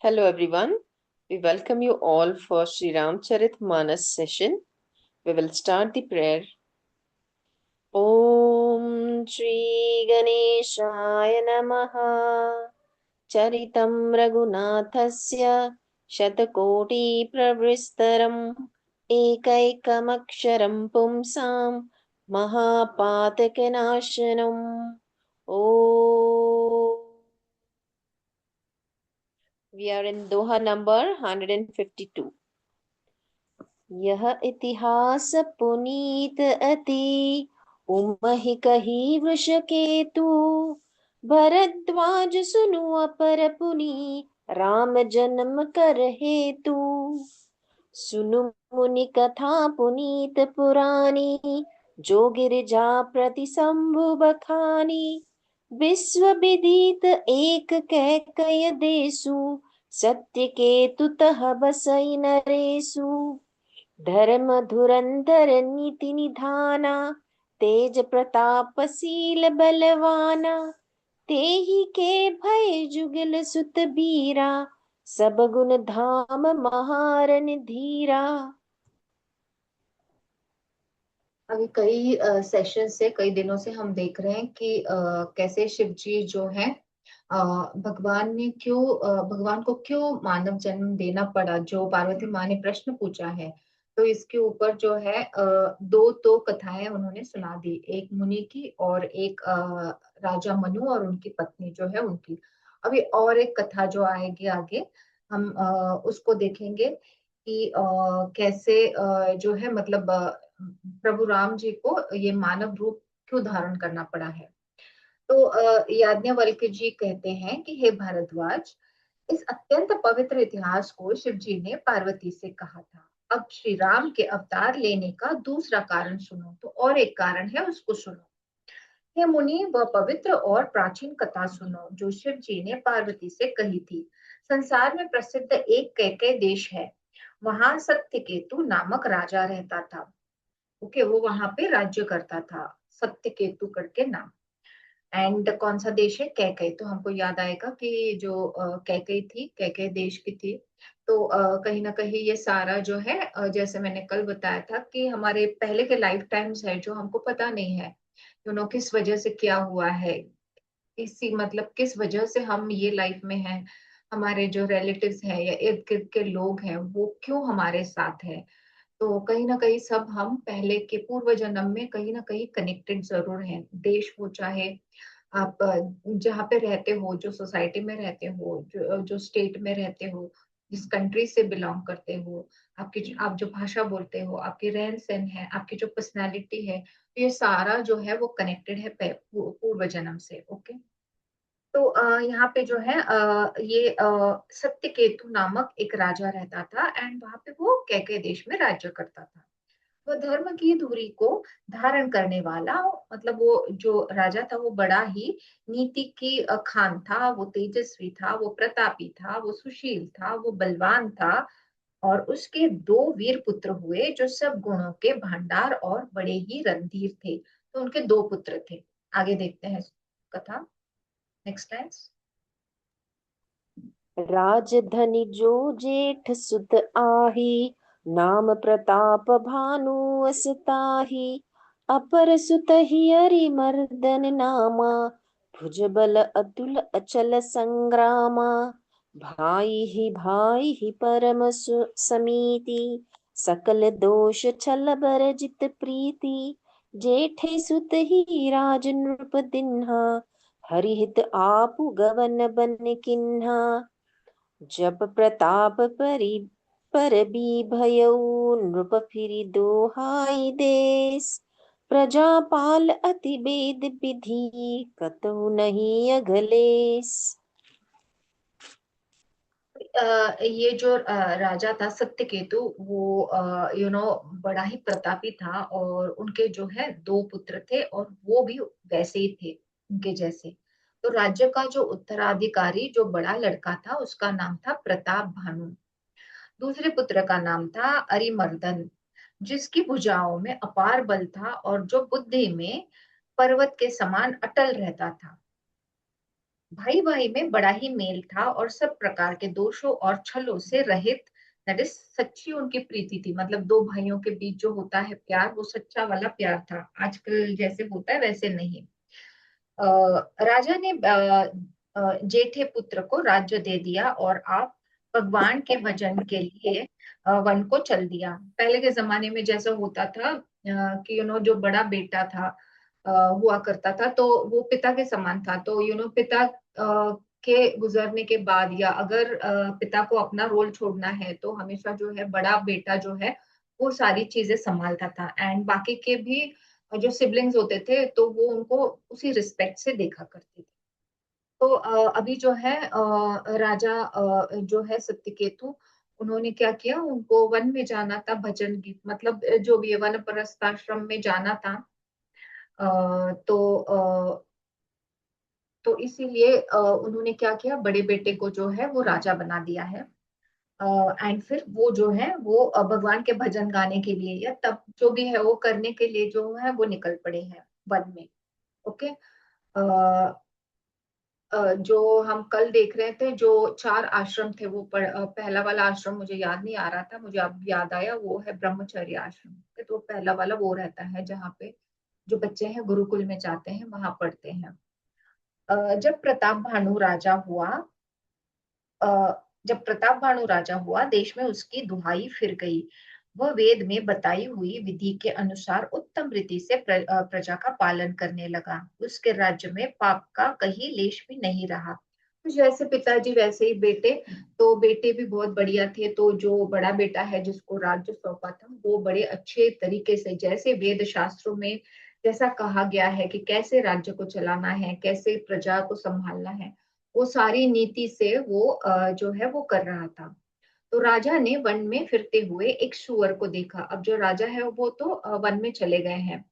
Hello everyone. We welcome you all for Sri Ramcharit Manas session. We will start the prayer. Om Shri Ganeshaya Namaha. Charitam Raghunathasya Shatakoti Pravristaram Ekaikamaksharam Pumsam Mahapatakanasanam. Om. We are in Doha number 152. यह इतिहास पुनीत अति उमहि कही वृषकेतु भरद्वाज सुनु अपर पुनि राम जन्म कर हेतु सुनु मुनि कथा पुनीत पुरानी जो गिरिजा प्रति शंभु बखानी विश्व विदित एक कैकय देसु सत्य केतु तह बसई नरेसु धर्म धुरंधर नीति निधाना तेज प्रतापशील बलवाना तेहि के भय जुगल सुत बीरा सब गुण धाम महारन धीरा। अभी कई सेशन से कई दिनों से हम देख रहे हैं कि कैसे शिव जी जो है भगवान को क्यों मानव जन्म देना पड़ा, जो पार्वती माँ ने प्रश्न पूछा है। तो इसके ऊपर जो है दो तो कथाएं उन्होंने सुना दी, एक मुनि की और एक राजा मनु और उनकी पत्नी जो है उनकी। अभी और एक कथा जो आएगी आगे, हम उसको देखेंगे कि कैसे जो है मतलब प्रभु राम जी को ये मानव रूप क्यों धारण करना पड़ा है। तो याज्ञवल्क्य जी कहते हैं कि हे भारद्वाज, इस अत्यंत पवित्र इतिहास को शिव जी ने पार्वती से कहा था। अब श्री राम के अवतार लेने का दूसरा कारण सुनो। तो और एक कारण है, उसको सुनो। हे मुनि, वह पवित्र और प्राचीन कथा सुनो जो शिव जी ने पार्वती से कही थी। संसार में प्रसिद्ध एक कैकेय देश है। वहां सत्यकेतु नामक राजा रहता था। ओके, वो वहां पे राज्य करता था, सत्यकेतु करके नाम। एंड कौन सा देश है? कैकेय। तो हमको याद आएगा कि जो कैकेय थी, कैकेय देश की थी। तो कहीं ना कहीं ये सारा जो है जैसे मैंने कल बताया था कि हमारे पहले के लाइफ टाइम्स है जो हमको पता नहीं है, किस वजह से क्या हुआ है, इसी मतलब किस वजह से हम ये लाइफ में हैं, हमारे जो रिलेटिव्स हैं या इर्द गिर्द के लोग हैं वो क्यों हमारे साथ है। तो कहीं ना कहीं सब हम पहले के पूर्व जन्म में कहीं ना कहीं कनेक्टेड जरूर हैं। देश हो चाहे आप जहाँ पे रहते हो, जो सोसाइटी में रहते हो, जो स्टेट में रहते हो, जिस कंट्री से बिलोंग करते हो, आप जो भाषा बोलते हो, आपकी रहन सहन है, आपकी जो पर्सनैलिटी है, तो ये सारा जो है वो कनेक्टेड है पूर्व जन्म से। ओके। तो यहाँ पे जो है ये सत्यकेतु नामक एक राजा रहता था एंड वहां पे वो कैके देश में राज्य करता था। वो धर्म की धुरी को धारण करने वाला, मतलब वो जो राजा था वो बड़ा ही नीति की खान था, वो तेजस्वी था, वो प्रतापी था, वो सुशील था, वो बलवान था। और उसके दो वीर पुत्र हुए जो सब गुणों के भंडार और बड़े ही रणधीर थे। तो उनके दो पुत्र थे। आगे देखते हैं कथा। Next line. राजधनि जो जेठ सुत आही नाम प्रताप भानु असताही अपर सुत हियरि मर्दन नामा भुजबल अतुल अचल संग्रामा भाई ही परम समीति सकल दोष छल बर जित प्रीति जेठे सुत ही राज नृप दिन्हा हरिहित आपु गवन बन किन्हा जब प्रताप पर भी भयउ नृप फिरि दोहाई देश प्रजापाल अति वेद विधि कतहु नहीं अघलेश। ये जो राजा था सत्यकेतु, वो बड़ा ही प्रतापी था और उनके जो है दो पुत्र थे और वो भी वैसे ही थे उनके जैसे। तो राज्य का जो उत्तराधिकारी जो बड़ा लड़का था उसका नाम था प्रताप भानु। दूसरे पुत्र का नाम था अरिमर्दन, जिसकी भुजाओं में अपार बल था और जो बुद्धि में पर्वत के समान अटल रहता था। भाई भाई में बड़ा ही मेल था और सब प्रकार के दोषों और छलों से रहित। दैट इज सच्ची उनकी प्रीति थी, मतलब दो भाइयों के बीच जो होता है प्यार, वो सच्चा वाला प्यार था, आजकल जैसे होता है वैसे नहीं। राजा ने जेठे पुत्र को राज्य दे दिया और आप भगवान के भजन के लिए वन को चल दिया। पहले के जमाने में जैसा होता था कि जो बड़ा बेटा था, हुआ करता था, तो वो पिता के समान था। तो पिता के गुजरने के बाद, या अगर पिता को अपना रोल छोड़ना है, तो हमेशा जो है बड़ा बेटा जो है वो सारी चीजें संभालता था, एंड बाकी के भी जो सिबलिंग्स होते थे तो वो उनको उसी रिस्पेक्ट से देखा करते थे। तो अभी जो है राजा जो है सत्यकेतु, उन्होंने क्या किया, उनको वन में जाना था, भजन गीत मतलब जो भी है वानप्रस्थ आश्रम में जाना था। तो इसीलिए उन्होंने क्या किया, बड़े बेटे को जो है वो राजा बना दिया है। एंड फिर वो जो है वो भगवान के भजन गाने के लिए, या तब जो भी है वो करने के लिए जो है वो निकल पड़े हैं वन में। ओके। जो हम कल देख रहे थे, जो चार आश्रम थे, वो पहला वाला आश्रम मुझे याद नहीं आ रहा था, मुझे अब याद आया, वो है ब्रह्मचर्य आश्रम। तो पहला वाला वो रहता है जहाँ पे जो बच्चे हैं गुरुकुल में जाते हैं, वहां पढ़ते हैं। जब प्रताप भानु राजा हुआ, अ, जब प्रताप भानु राजा हुआ, देश में उसकी दुहाई फिर गई। वह वेद में बताई हुई विधि के अनुसार उत्तम रीति से प्रजा का पालन करने लगा। उसके राज्य में पाप का कहीं लेश भी नहीं रहा। तो जैसे पिताजी वैसे ही बेटे, तो बेटे भी बहुत बढ़िया थे। तो जो बड़ा बेटा है जिसको राज्य सौंपा था, वो बड़े अच्छे तरीके से, जैसे वेद शास्त्रों में जैसा कहा गया है कि कैसे राज्य को चलाना है, कैसे प्रजा को संभालना है, वो सारी नीति से वो जो है वो कर रहा था। तो राजा ने वन में फिरते हुए एक सूअर को देखा। अब जो राजा है वो तो वन में चले गए हैं,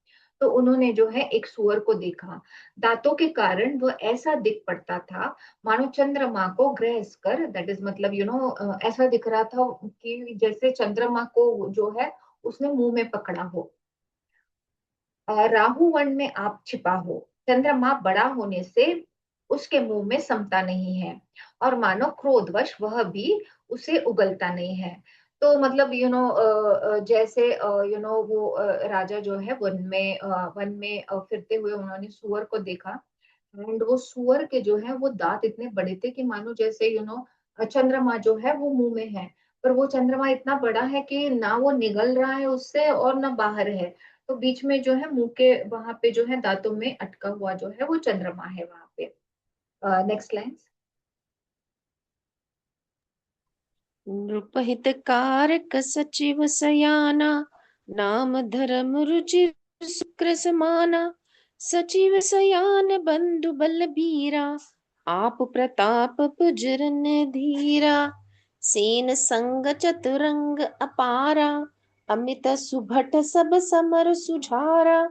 तो उन्होंने जो है एक सूअर को देखा। दांतों के कारण वह ऐसा दिख पड़ता था मानो चंद्रमा को ग्रहस कर, दैट इज मतलब ऐसा दिख रहा था कि जैसे चंद्रमा को जो है उसने मुंह में पकड़ा हो। राहु वन में आप छिपा हो, चंद्रमा बड़ा होने से उसके मुंह में समता नहीं है, और मानो क्रोधवश वह भी उसे उगलता नहीं है। तो मतलब जैसे वो राजा जो है वन में फिरते हुए उन्होंने सुअर को देखा। एंड वो सुअर के जो है वो दांत इतने बड़े थे कि मानो जैसे चंद्रमा जो है वो मुंह में है, पर वो चंद्रमा इतना बड़ा है कि ना वो निगल रहा है उससे और ना बाहर है। तो बीच में जो है मुंह के वहां पे जो है दांतों में अटका हुआ जो है वो चंद्रमा है वहां पे। Next line. नृपहितकारक सचिव सयाना, नाम धर्म रुचि शुक्र समाना। सचिव सयान बंधु बलबीरा, आप प्रताप पुजरन धीरा। सेन संग चतुरंग अपारा, अमित सुभट सब समर सुझारा।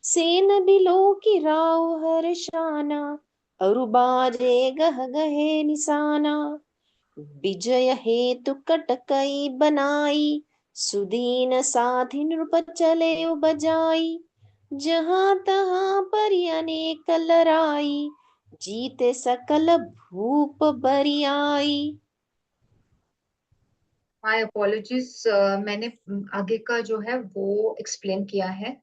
सेन बिलो की राव हर्षाना, अरु बाजे गह गहे निसाना। विजय हेतु कटकई बनाई, सुदीन साधि नृप चले बजाई। जहाँ तहाँ पर अनेक लड़ाई, जीते सकल भूप बरियाई। माय अपोलॉजीज, मैंने आगे का जो है वो एक्सप्लेन किया है,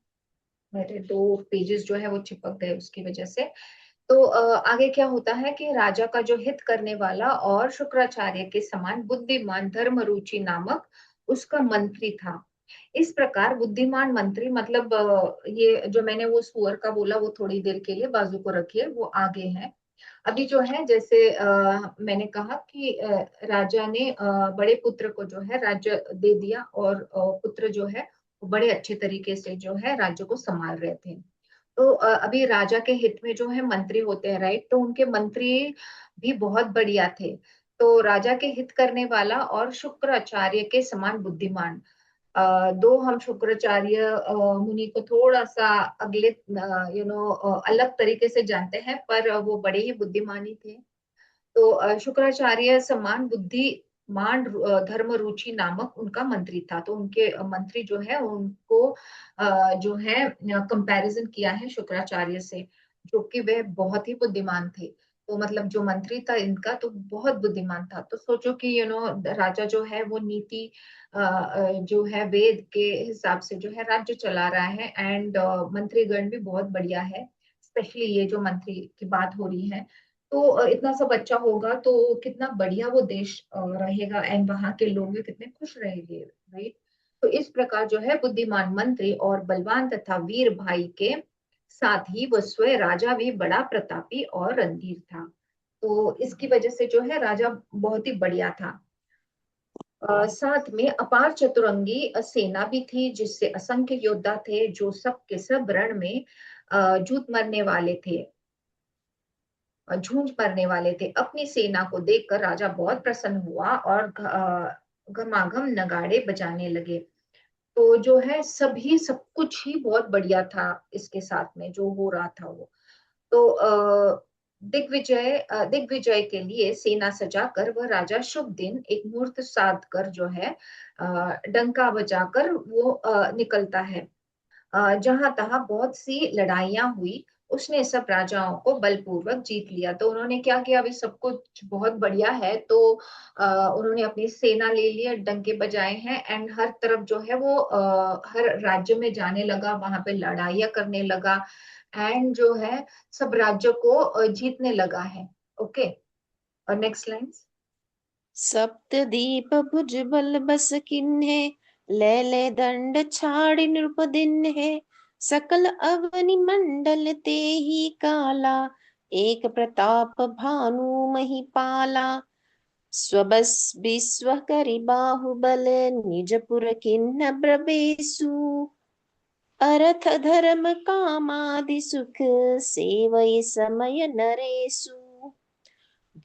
मेरे दो पेजेस जो है वो चिपक गए उसकी वजह से। तो आगे क्या होता है कि राजा का जो हित करने वाला और शुक्राचार्य के समान बुद्धिमान धर्मरुचि नामक उसका मंत्री था। इस प्रकार बुद्धिमान मंत्री मतलब ये जो मैंने वो सुअर का बोला वो थोड़ी देर के लिए बाजू को रखिए, वो आगे है। अभी जो है जैसे मैंने कहा कि राजा ने बड़े पुत्र को जो है राज्य दे दिया, और पुत्र जो है वो बड़े अच्छे तरीके से जो है राज्य को संभाल रहे थे। तो अभी राजा के हित में जो है मंत्री होते हैं, राइट, तो उनके मंत्री भी बहुत बढ़िया थे। तो राजा के हित करने वाला और शुक्राचार्य के समान बुद्धिमान, दो हम शुक्राचार्य मुनि को थोड़ा सा अगले अलग तरीके से जानते हैं, पर वो बड़े ही बुद्धिमानी थे। तो शुक्राचार्य समान बुद्धिमान धर्म रुचि नामक उनका मंत्री था। तो उनके मंत्री जो है उनको जो है कंपैरिजन किया है शुक्राचार्य से, जो कि वे बहुत ही बुद्धिमान थे। तो मतलब जो मंत्री था इनका तो बहुत बुद्धिमान था। तो सोचो कि राजा जो है वो नीति जो है वेद के हिसाब से जो है राज्य चला रहा है। एंड मंत्रीगण भी बहुत बढ़िया है, स्पेशली ये जो मंत्री की बात हो रही है। तो इतना सब अच्छा होगा तो कितना बढ़िया वो देश रहेगा, एंड वहां के लोग भी कितने खुश रहेंगे, राइट। तो इस प्रकार जो है बुद्धिमान मंत्री और बलवान तथा वीर भाई के साथ ही वो स्वयं राजा भी बड़ा प्रतापी और रणधीर था। तो इसकी वजह से जो है राजा बहुत ही बढ़िया था। साथ में अपार चतुरंगी सेना भी थी, जिससे असंख्य योद्धा थे जो सब के सब रण में जूझ मरने वाले थे। झूठ मरने वाले थे। अपनी सेना को देखकर राजा बहुत प्रसन्न हुआ और घमाघम नगाड़े बजाने लगे। तो जो है सभी सब कुछ ही बहुत बढ़िया था इसके साथ में जो हो रहा था वो। तो दिग्विजय के लिए सेना सजाकर वह राजा शुभ दिन एक मुहूर्त साध कर जो है डंका बजाकर वो निकलता है। जहां तहां बहुत सी लड़ाइयां हुई, उसने सब राजाओं को बलपूर्वक जीत लिया। तो उन्होंने क्या किया, अभी सब कुछ बहुत बढ़िया है तो उन्होंने अपनी सेना ले लिया, डंके बजाए हैं, एंड हर तरफ जो है वो हर राज्य में जाने लगा, वहां पे लड़ाइयां करने लगा, एंड जो है सब राज्य को जीतने लगा है। ओके, और नेक्स्ट लाइन। सप्तदीप भुज बल बस किन्हे, ले दंड छाड़ि नृप दिन्हे, सकल अवनि मंडल ते ही काला, एक प्रताप भानु महिपाला, स्वबस विश्व करि बाहुबल, निजपुर किन्ह ब्रबेसु, अरथ धर्म कामादि सुख, सेवई समय नरेसु,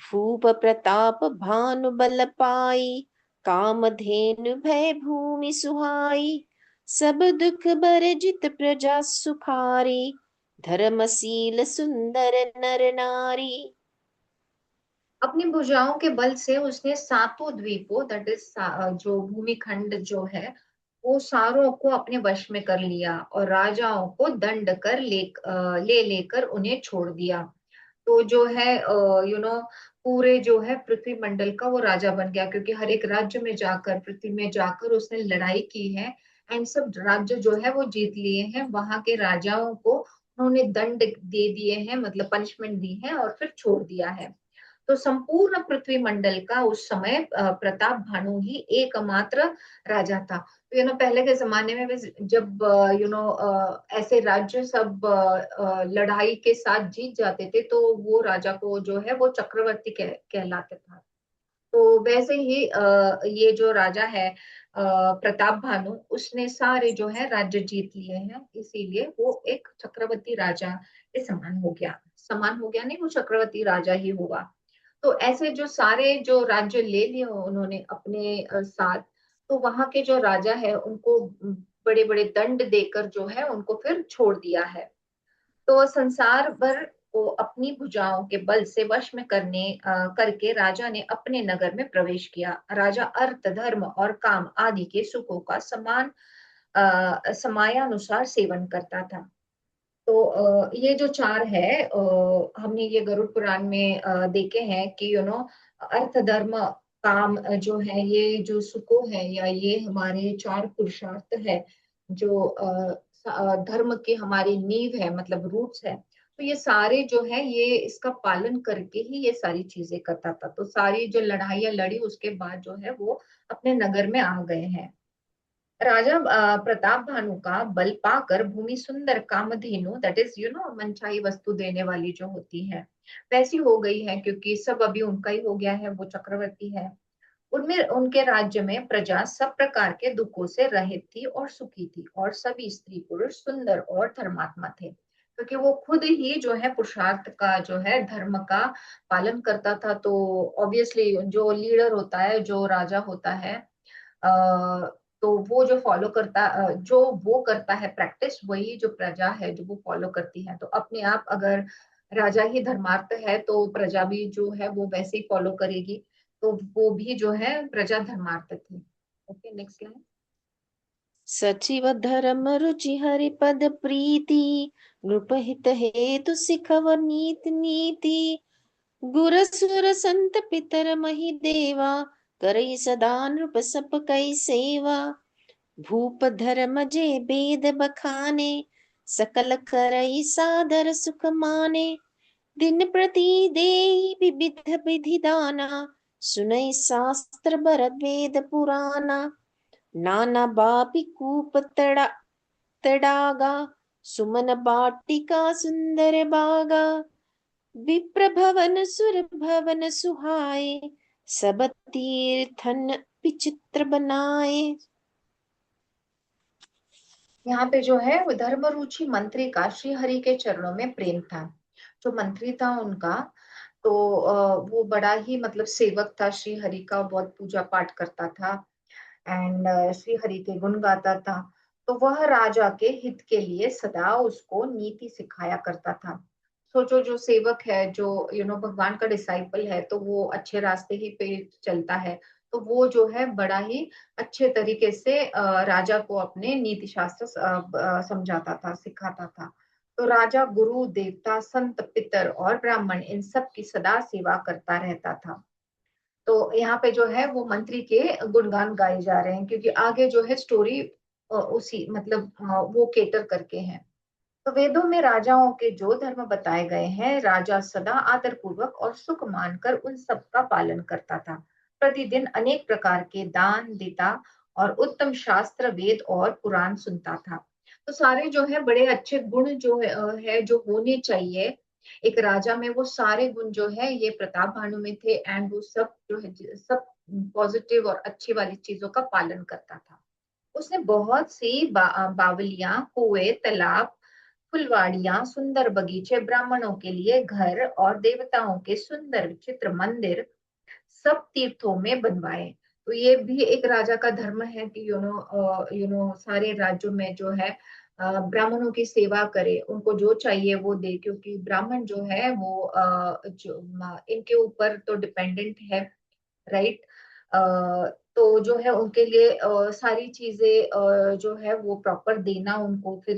भूप प्रताप भानु बल पाई, कामधेनु भय भूमि सुहाई, सब दुख बरजित प्रजा सुखारी, धर्मशील सुंदर नर नारी। अपनी भुजाओं के बल से उसने सातों द्वीपों, दैट इज जो भूमिखंड जो है वो सारों को अपने वश में कर लिया, और राजाओं को दंड कर ले लेकर उन्हें छोड़ दिया। तो जो है पूरे जो है पृथ्वी मंडल का वो राजा बन गया, क्योंकि हर एक राज्य में जाकर, पृथ्वी में जाकर उसने लड़ाई की है, एंड सब राज्य जो है वो जीत लिए हैं। वहां के राजाओं को उन्होंने दंड दे दिए हैं, मतलब पनिशमेंट दी है, और फिर छोड़ दिया है। तो संपूर्ण पृथ्वी मंडल का उस समय प्रताप भानु ही एकमात्र राजा था। तो पहले के जमाने में भी जब ऐसे राज्य सब लड़ाई के साथ जीत जाते थे तो वो राजा को जो है वो चक्रवर्ती कहलाते था। तो वैसे ही ये जो राजा है प्रताप भानु, उसने सारे जो है राज्य जीत लिए हैं, इसीलिए वो एक चक्रवर्ती राजा के समान हो गया नहीं, वो चक्रवर्ती राजा ही हुआ। तो ऐसे जो सारे जो राज्य ले लिए उन्होंने अपने साथ, तो वहां के जो राजा है उनको बड़े बड़े दंड देकर जो है उनको फिर छोड़ दिया है। तो संसार भर को अपनी भुजाओं के बल से वश में करके राजा ने अपने नगर में प्रवेश किया। राजा अर्थ धर्म और काम आदि के सुखों का समयानुसार सेवन करता था। तो ये जो चार है हमने ये गरुड़ पुराण में देखे हैं कि अर्थ धर्म काम जो है, ये जो सुखो है या ये हमारे चार पुरुषार्थ है जो धर्म की हमारी नींव है, मतलब रूट्स है। तो ये सारे जो है ये इसका पालन करके ही ये सारी चीजें करता था। तो सारी जो लड़ाइयाँ लड़ी उसके बाद जो है वो अपने नगर में आ गए हैं। राजा प्रताप भानु का बल पाकर भूमि सुंदर कामधेनु, दैट इज मनचाही वस्तु देने वाली जो होती है, वैसी हो गई है, क्योंकि सब अभी उनका ही हो गया है, वो चक्रवर्ती है। उनमें उनके राज्य में प्रजा सब प्रकार के दुखों से रहित थी और सुखी थी, और सभी स्त्री पुरुष सुंदर और धर्मात्मा थे, क्योंकि वो खुद ही जो है पुरुषार्थ का जो है धर्म का पालन करता था। तो ऑब्वियसली जो लीडर होता है, जो राजा होता है, तो वो जो फॉलो करता जो वो करता है प्रैक्टिस, वही जो प्रजा है जो वो फॉलो करती है। तो अपने आप अगर राजा ही धर्मार्थ है तो प्रजा भी जो है वो वैसे ही फॉलो करेगी। तो वो भी जो है प्रजा धर्मार्थ थी। Okay, next line. सचिव धर्म रुचि हरि पद प्रीति, नृपहित हेतु सिखव नीति नीति, गुरसुर संत पितर मही देवा, करई सदा नृप सप कई सेवा। भूप धर्म जे वेद बखाने, सकल करई सादर सुख माने। दिन प्रति देई विविध विधि दाना, सुनई शास्त्र भरत वेद पुराना। नाना बापी कूप तड़ागा, सुमन बाटिका सुंदर बागा। विप्र भवन सुर भवन सुहाए, सब तीर्थन विचित्र बनाए। यहाँ पे जो है वो धर्म रुचि मंत्री का श्री हरि के चरणों में प्रेम था। जो मंत्री था उनका, तो वो बड़ा ही मतलब सेवक था श्री हरि का, बहुत पूजा पाठ करता था एंड श्री हरि के गुण गाता था। तो वह राजा के हित के लिए सदा उसको नीति सिखाया करता था। सोचो, जो सेवक है, जो भगवान का डिसाइपल है, तो वो अच्छे रास्ते ही पे चलता है। तो वो जो है बड़ा ही अच्छे तरीके से राजा को अपने नीति शास्त्र समझाता था, सिखाता था। तो राजा गुरु देवता संत पितर और ब्राह्मण इन सब की सदा सेवा करता रहता था। तो यहाँ पे जो है वो मंत्री के गुणगान गाए जा रहे हैं, क्योंकि आगे जो है स्टोरी उसी मतलब वो केटर करके है। तो वेदों में राजाओं के जो धर्म बताए गए हैं, राजा सदा आदर पूर्वक और सुख मानकर उन सब का पालन करता था। प्रतिदिन अनेक प्रकार के दान देता और उत्तम शास्त्र वेद और पुराण सुनता था। तो सारे जो है बड़े अच्छे गुण जो है जो होने चाहिए एक राजा में, वो सारे गुण जो है ये प्रताप भानु में थे एंड वो सब जो है सब पॉजिटिव और अच्छी वाली चीजों का पालन करता था। उसने बहुत सी बावलियां, कुएं, तालाब, फुलवाड़ियां, सुंदर बगीचे, ब्राह्मणों के लिए घर और देवताओं के सुंदर विचित्र मंदिर सब तीर्थों में बनवाए। तो ये भी एक राजा का धर्म है कि सारे राज्यों में जो है ब्राह्मणों की सेवा करे, उनको जो चाहिए वो दे, क्योंकि ब्राह्मण जो है वो इनके ऊपर तो डिपेंडेंट है, राइट। तो जो है उनके लिए सारी चीजें जो है वो प्रॉपर देना उनको, फिर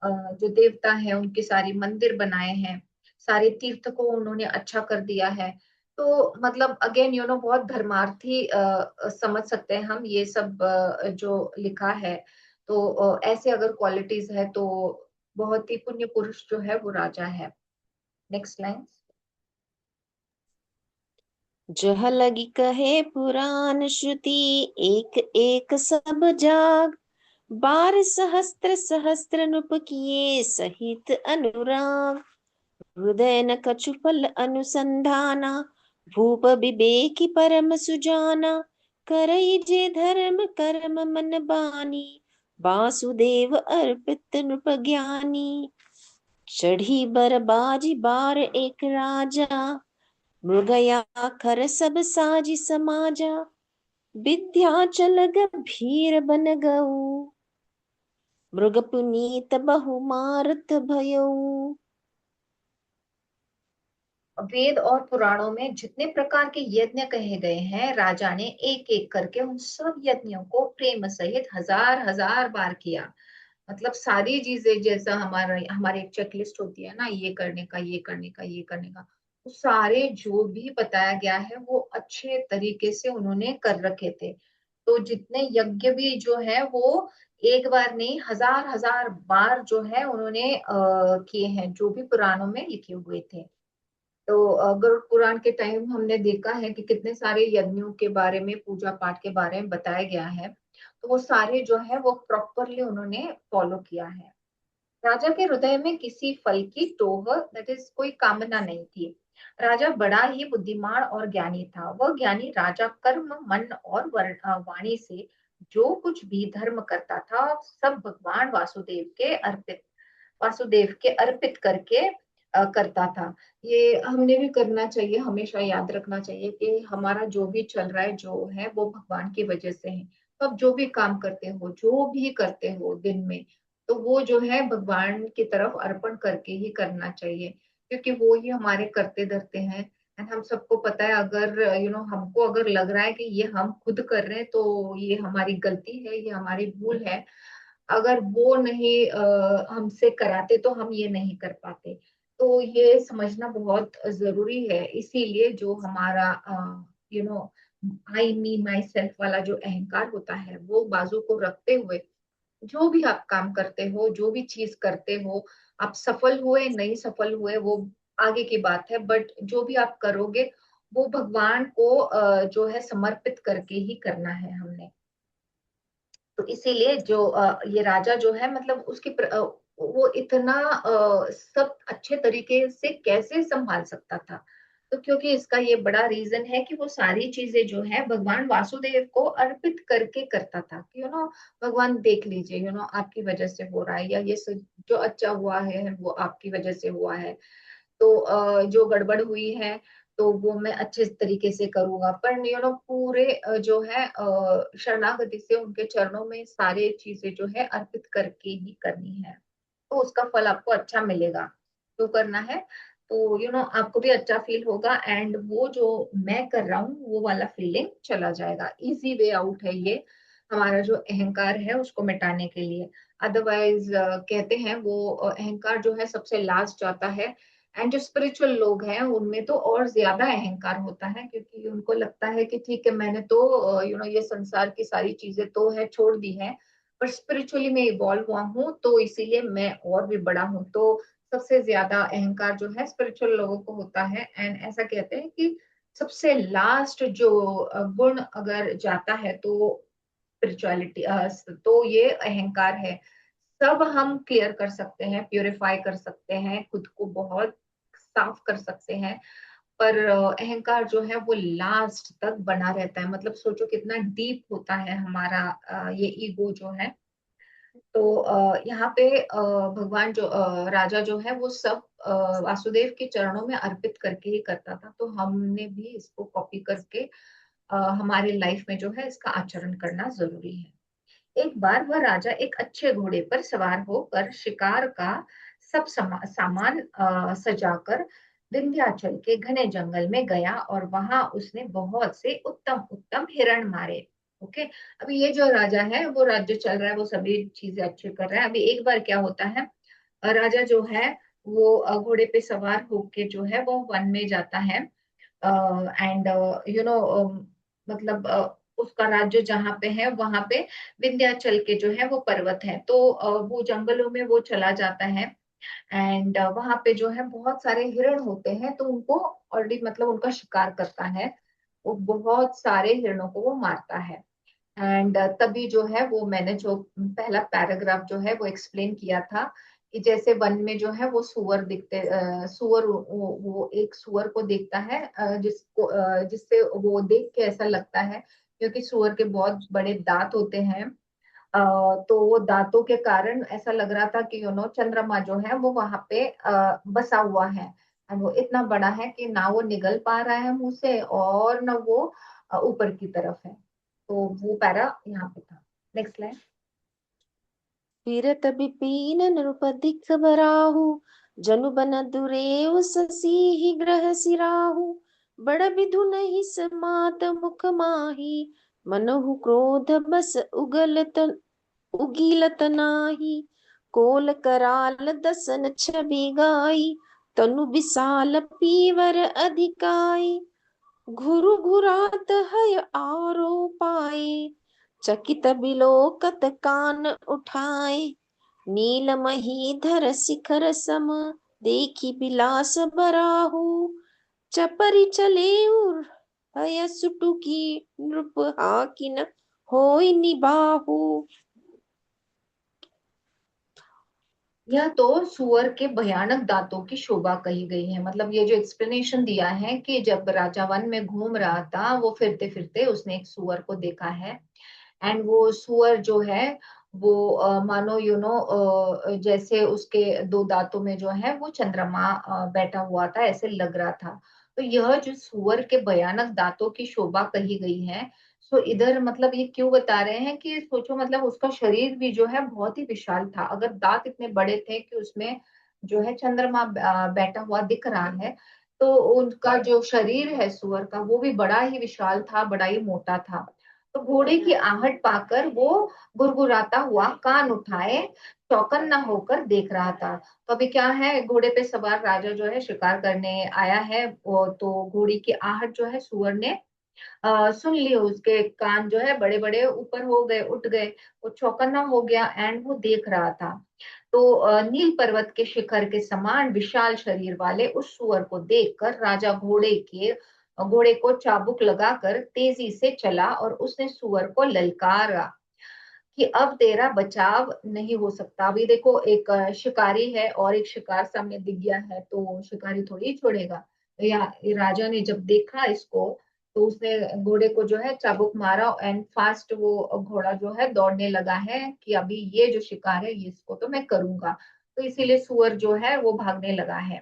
जो देवता है उनके सारे मंदिर बनाए हैं, सारे तीर्थ को उन्होंने अच्छा कर दिया है। तो मतलब अगेन बहुत धर्मार्थी समझ सकते हैं हम ये सब जो लिखा है। तो ऐसे अगर क्वालिटीज है तो बहुत ही पुण्य पुरुष जो है वो राजा है। Next line. जह लगी कहे पुराण श्रुति, एक एक सब जाग। बार सहस्त्र सहस्त्र नुप किए, सहित अनुराग। हृदय न कछु फल अनुसंधाना, भूप विवेकी परम सुजाना। करई जे धर्म कर्म मन बानी, वासुदेव अर्पित नृप ज्ञानी। चढ़ी बर बाजी बार एक राजा, मृगया खर सब साजी समाजा। विद्याचल गंभीर बन गऊ, मृग पुनीत बहु मारत भयऊ। वेद और पुराणों में जितने प्रकार के यज्ञ कहे गए हैं, राजा ने एक एक करके उन सब यज्ञों को प्रेम सहित हजार हजार बार किया। मतलब सारी चीजें, जैसा हमारा हमारी एक चेकलिस्ट होती है ना, ये करने का, ये करने का, ये करने का, वो सारे जो भी बताया गया है वो अच्छे तरीके से उन्होंने कर रखे थे। तो जितने यज्ञ भी जो है वो एक बार नहीं, हजार हजार बार जो है उन्होंने किए हैं, जो भी पुराणों में लिखे हुए थे। तो गरुड़ पुराण के टाइम हमने देखा है कि कितने सारे यज्ञों के बारे में, पूजा पाठ के बारे में बताया गया है। तो वो सारे जो है वो प्रॉपरली उन्होंने फॉलो किया है। राजा के हृदय में किसी फल की टोह, दैट इज कोई कामना नहीं थी। राजा बड़ा ही बुद्धिमान और ज्ञानी था। वह ज्ञानी राजा कर्म मन और वाणी से जो कुछ भी धर्म करता था, सब भगवान वासुदेव के अर्पित करके करता था। ये हमने भी करना चाहिए, हमेशा याद रखना चाहिए कि हमारा जो भी चल रहा है जो है वो भगवान की वजह से है। तो आप जो भी काम करते हो, जो भी करते हो दिन में, तो वो जो है भगवान की तरफ अर्पण करके ही करना चाहिए, क्योंकि वो ही हमारे करते धरते हैं। एंड हम सबको पता है, अगर हमको अगर लग रहा है कि ये हम खुद कर रहे हैं तो ये हमारी गलती है, ये हमारी भूल है। अगर वो नहीं हमसे कराते तो हम ये नहीं कर पाते। तो ये समझना बहुत जरूरी है। इसीलिए जो हमारा you know I me my self वाला जो अहंकार होता है वो बाजू को रखते हुए जो भी आप काम करते हो, जो भी चीज करते हो, आप सफल हुए नहीं सफल हुए वो आगे की बात है, बट जो भी आप करोगे वो भगवान को जो है समर्पित करके ही करना है हमने। तो इसीलिए जो ये राजा जो है मतलब वो इतना सब अच्छे तरीके से कैसे संभाल सकता था। तो क्योंकि इसका ये बड़ा रीजन है कि वो सारी चीजें जो है भगवान वासुदेव को अर्पित करके करता था कि भगवान देख लीजिए, आपकी वजह से हो रहा है, या ये सब जो अच्छा हुआ है वो आपकी वजह से हुआ है। तो जो गड़बड़ हुई है तो वो मैं अच्छे तरीके से करूंगा, पर पूरे जो है शरणागति से उनके चरणों में सारे चीजें जो है अर्पित करके ही करनी है, तो उसका फल आपको अच्छा मिलेगा। तो करना है तो आपको भी अच्छा फील होगा, एंड वो जो मैं कर रहा हूँ वो वाला फीलिंग चला जाएगा। इजी वे आउट है ये हमारा जो अहंकार है उसको मिटाने के लिए। अदरवाइज कहते हैं वो अहंकार जो है सबसे लास्ट जाता है। एंड जो स्पिरिचुअल लोग हैं उनमें तो और ज्यादा अहंकार होता है, क्योंकि उनको लगता है कि ठीक है मैंने तो ये संसार की सारी चीजें तो है छोड़ दी है, पर स्पिरिचुअली मैं इवॉल्व हुआ हूँ तो इसीलिए मैं और भी बड़ा हूँ। तो सबसे ज्यादा अहंकार जो है स्पिरिचुअल लोगों को होता है। एंड ऐसा कहते हैं कि सबसे लास्ट जो गुण अगर जाता है तो स्पिरिचुअलिटी, तो ये अहंकार है। सब हम क्लियर कर सकते हैं, प्योरीफाई कर सकते हैं, खुद को बहुत साफ कर सकते हैं, पर अहंकार जो है वो लास्ट तक बना रहता है। मतलब सोचो कितना डीप होता है हमारा ये ईगो जो है। तो यहाँ पे भगवान जो राजा जो है वो सब वासुदेव के चरणों में अर्पित करके ही करता था। तो हमने भी इसको कॉपी करके हमारी लाइफ में जो है इसका आचरण करना जरूरी है। एक बार वह राजा एक अच्छे घोड़े पर सवार होकर शिकार का सब सामान सजाकर विंध्याचल के घने जंगल में गया और वहां उसने बहुत से उत्तम उत्तम हिरण मारे। ओके। अभी ये जो राजा है वो राज्य चल रहा है, वो सभी चीजें अच्छे कर रहा है। अभी एक बार क्या होता है, राजा जो है वो घोड़े पे सवार होके जो है वो वन में जाता है। एंड मतलब उसका राज्य जहाँ पे है वहां पे विंध्याचल के जो है वो पर्वत है, तो वो जंगलों में वो चला जाता है। एंड वहां पे जो है बहुत सारे हिरण होते हैं, तो उनको ऑलरेडी मतलब उनका शिकार करता है। वो बहुत सारे हिरणों को वो मारता है। एंड तभी जो है वो मैंने जो पहला पैराग्राफ जो है वो एक्सप्लेन किया था कि जैसे वन में जो है वो सुअर दिखते सुअर वो एक सुअर को देखता है, जिससे वो देख के ऐसा लगता है क्योंकि सुअर के बहुत बड़े दांत होते हैं। तो वो दांतों के कारण ऐसा लग रहा था कि चंद्रमा जो है वो वहां पे बसा हुआ है। और वो इतना बड़ा है कि ना वो निगल पा रहा है मुंह से और ना वो ऊपर की तरफ है। तो वो पैरा यहाँ पे था। Next line. फिरत बिपिन नृपतिक बराहु जनु बन दुरेव ससी ग्रह सिराहु बड़ विधु नहीं समात मुख माही मनहु क्रोध बस उगीलत नाही कोल कराल दसन छवि गाई तनु विशाल पीवर अधिकाई घुरु घुरात हय आरो पाए चकित बिलोकत कान उठाए नील महीधर शिखर सम देखी बिलास बराहु चपरि चले उर हय सुटुकी नृप हाकिन होय निबाहु। यह तो सुअर के भयानक दांतों की शोभा कही गई है। मतलब ये जो एक्सप्लेनेशन दिया है कि जब राजा वन में घूम रहा था वो फिरते फिरते उसने एक सुअर को देखा है। एंड वो सुअर जो है वो मानो जैसे उसके दो दांतों में जो है वो चंद्रमा बैठा हुआ था ऐसे लग रहा था। तो यह जो सुअर के भयानक दांतों की शोभा कही गई है, सो इधर मतलब ये क्यों बता रहे हैं कि सोचो मतलब उसका शरीर भी जो है बहुत ही विशाल था। अगर दांत इतने बड़े थे कि उसमें जो है चंद्रमा बैठा हुआ दिख रहा है, तो उनका जो शरीर है सुअर का वो भी बड़ा ही विशाल था, बड़ा ही मोटा था। तो घोड़े की आहट पाकर वो गुरगुराता हुआ कान उठाए चौकन्ना होकर देख रहा था। तो अभी क्या है, घोड़े पे सवार राजा जो है शिकार करने आया है, वो तो घोड़ी की आहट जो है सुअर ने सुन ली। उसके कान जो है बड़े बड़े ऊपर हो गए, उठ गए, वो चौकन्ना हो गया एंड वो देख रहा था। तो नील पर्वत के शिखर के समान विशाल शरीर वाले उस सुअर को देखकर राजा घोड़े को चाबुक लगाकर तेजी से चला और उसने सुअर को ललकारा कि अब तेरा बचाव नहीं हो सकता। अभी देखो, एक शिकारी है और एक शिकार सामने दिख गया है, तो शिकारी थोड़ी ही छोड़ेगा। या राजा ने जब देखा इसको, तो उसने घोड़े को जो है चाबुक मारा एंड फास्ट वो घोड़ा जो है दौड़ने लगा है कि अभी ये जो शिकार है, ये इसको तो मैं करूंगा। तो इसीलिए सुअर जो है वो भागने लगा है।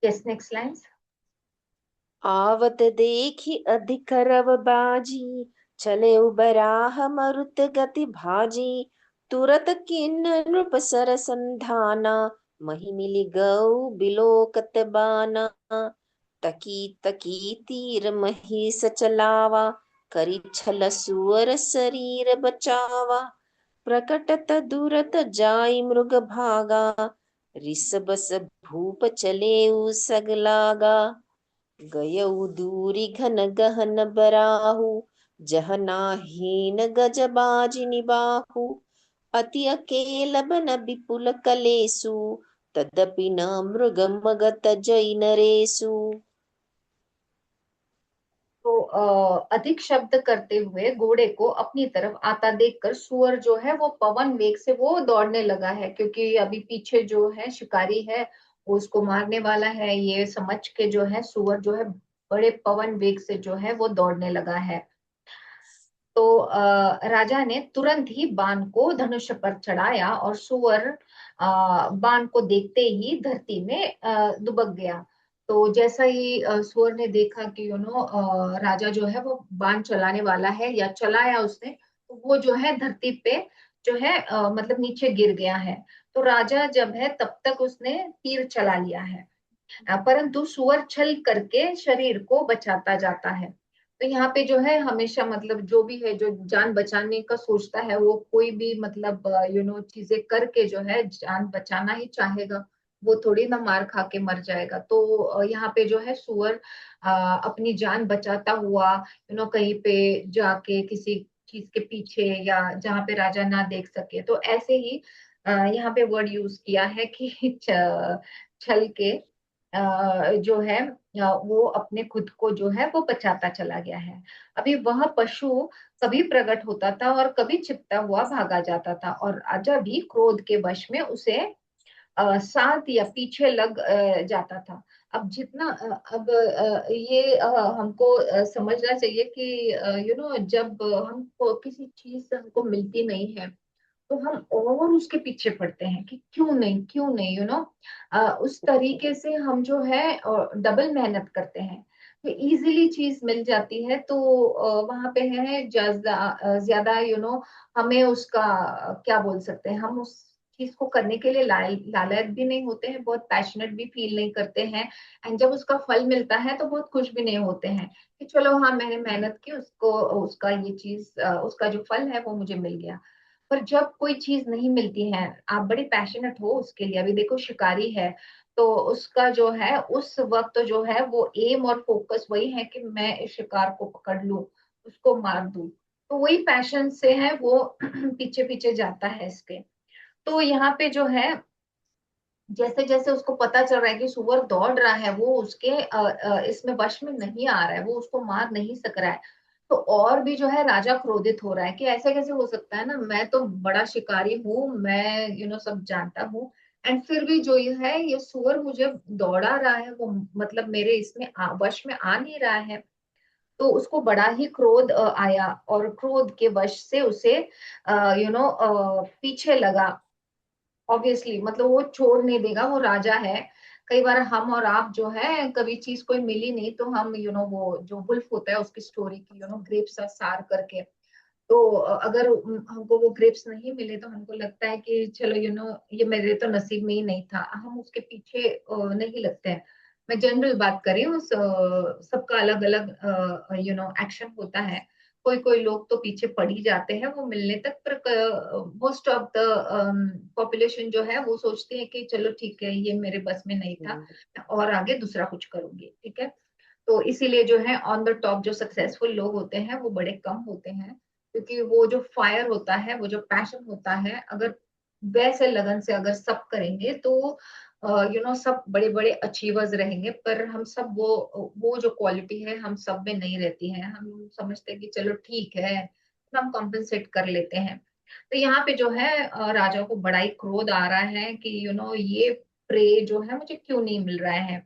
Yes, next lines. आवत देखी अधिक रव बाजी, चले उबराह मरुत गति भाजी। तुरत किन्न नृप सर संधाना, मही मिली गौ बिलोकत बाना। तकी तकी तीर मही सचलावा, करी छल सुअर शरीर बचावा। प्रकटत दूरत जाई मृग भागा, रिस बस भूप चले सगलागा। गयउ दूरी घन गहन बराहु, जह नाहीन गज बाजी निबाहु। अति अकेल बन विपुल कलेसु, तदपि न मृग मगत जई नरेसु। तो अधिक शब्द करते हुए घोड़े को अपनी तरफ आता देखकर सुअर जो है वो पवन वेग से वो दौड़ने लगा है, क्योंकि अभी पीछे जो है शिकारी है वो उसको मारने वाला है, ये समझ के जो है सुअर जो है बड़े पवन वेग से जो है वो दौड़ने लगा है। तो राजा ने तुरंत ही बाण को धनुष पर चढ़ाया और सुअर बाण को देखते ही धरती में दुबक गया। तो जैसा ही सुअर ने देखा कि राजा जो है वो बाण चलाने वाला है या चलाया उसने, तो वो जो है धरती पे जो है मतलब नीचे गिर गया है। तो राजा जब है तब तक उसने तीर चला लिया है, परंतु सुअर छल करके शरीर को बचाता जाता है। तो यहाँ पे जो है हमेशा मतलब जो भी है जो जान बचाने का सोचता है, वो कोई भी मतलब चीजें करके जो है जान बचाना ही चाहेगा, वो थोड़ी ना मार खा के मर जाएगा। तो यहाँ पे जो है सुअर अपनी जान बचाता हुआ कहीं पे जाके किसी चीज के पीछे या जहाँ पे राजा ना देख सके, तो ऐसे ही यहाँ पे वर्ड यूज किया है कि छल के जो है वो अपने खुद को जो है वो बचाता चला गया है। अभी वह पशु कभी प्रकट होता था और कभी छिपता हुआ भागा जाता था, और राजा भी क्रोध के वश में उसे साथ या पीछे लग जाता था। अब जितना अब ये हमको समझना चाहिए कि जब हमको किसी चीज से हमको मिलती नहीं है, तो हम और उसके पीछे पड़ते हैं कि क्यों नहीं, क्यों नहीं, उस तरीके से हम जो है डबल मेहनत करते हैं। तो इजीली चीज मिल जाती है, तो वहां पे है ज्यादा ज्यादा हमें उसका क्या बोल सकते हैं, हम उस चीज को करने के लिए लालच भी नहीं होते हैं, बहुत पैशनेट भी फील नहीं करते हैं। एंड जब उसका फल मिलता है तो बहुत खुश भी नहीं होते हैं कि चलो हाँ मैंने मेहनत की, उसको उसका ये चीज उसका जो फल है वो मुझे मिल गया। पर जब कोई चीज नहीं मिलती है, आप बड़े पैशनेट हो उसके लिए, अभी देखो शिकारी है, तो उसका जो है उस वक्त जो है वो एम और फोकस वही है कि मैं इस शिकार को पकड़ लूं, उसको मार दूं। तो वही पैशन से है वो पीछे पीछे जाता है इसके। तो यहाँ पे जो है जैसे जैसे उसको पता चल रहा है कि सुअर दौड़ रहा है, वो उसके इसमें वश में नहीं आ रहा है, वो उसको मार नहीं सक रहा है, तो और भी जो है राजा क्रोधित हो रहा है कि ऐसे कैसे हो सकता है ना, मैं तो बड़ा शिकारी हूँ, मैं सब जानता हूँ, एंड फिर भी जो ये है ये सुअर मुझे दौड़ा रहा है, वो मतलब मेरे इसमें वश में आ नहीं रहा है। तो उसको बड़ा ही क्रोध आया और क्रोध के वश से उसे पीछे लगा। ऑब्वियसली मतलब वो छोड़ नहीं देगा, वो राजा है। कई बार हम और आप जो है कभी चीज कोई मिली नहीं तो हम वो जो वुल्फ होता है उसकी स्टोरी की ग्रेप्स सार करके, तो अगर हमको वो ग्रेप्स नहीं मिले तो हमको लगता है कि चलो ये मेरे तो नसीब में ही नहीं था, हम उसके पीछे नहीं लगते हैं। मैं जनरल बात कर रही हूँ, सबका अलग अलग एक्शन होता है। कोई कोई लोग तो पीछे पड़ ही जाते हैं वो मिलने तक, पर मोस्ट ऑफ द पॉपुलेशन जो है वो सोचते हैं कि चलो ठीक है, ये मेरे बस में नहीं था, और आगे दूसरा कुछ करूंगी, ठीक है। तो इसीलिए जो है ऑन द टॉप जो सक्सेसफुल लोग होते हैं वो बड़े कम होते हैं, क्योंकि वो जो फायर होता है, वो जो पैशन होता है, अगर वैसे लगन से अगर सब करेंगे तो सब बड़े बड़े अचीवर्स रहेंगे, पर हम सब वो जो क्वालिटी है हम सब में नहीं रहती है। हम समझते हैं कि चलो ठीक है, तो हम कॉम्पेंसेट कर लेते हैं। तो यहाँ पे जो है राजा को बड़ा ही क्रोध आ रहा है कि ये प्रे जो है मुझे क्यों नहीं मिल रहा है।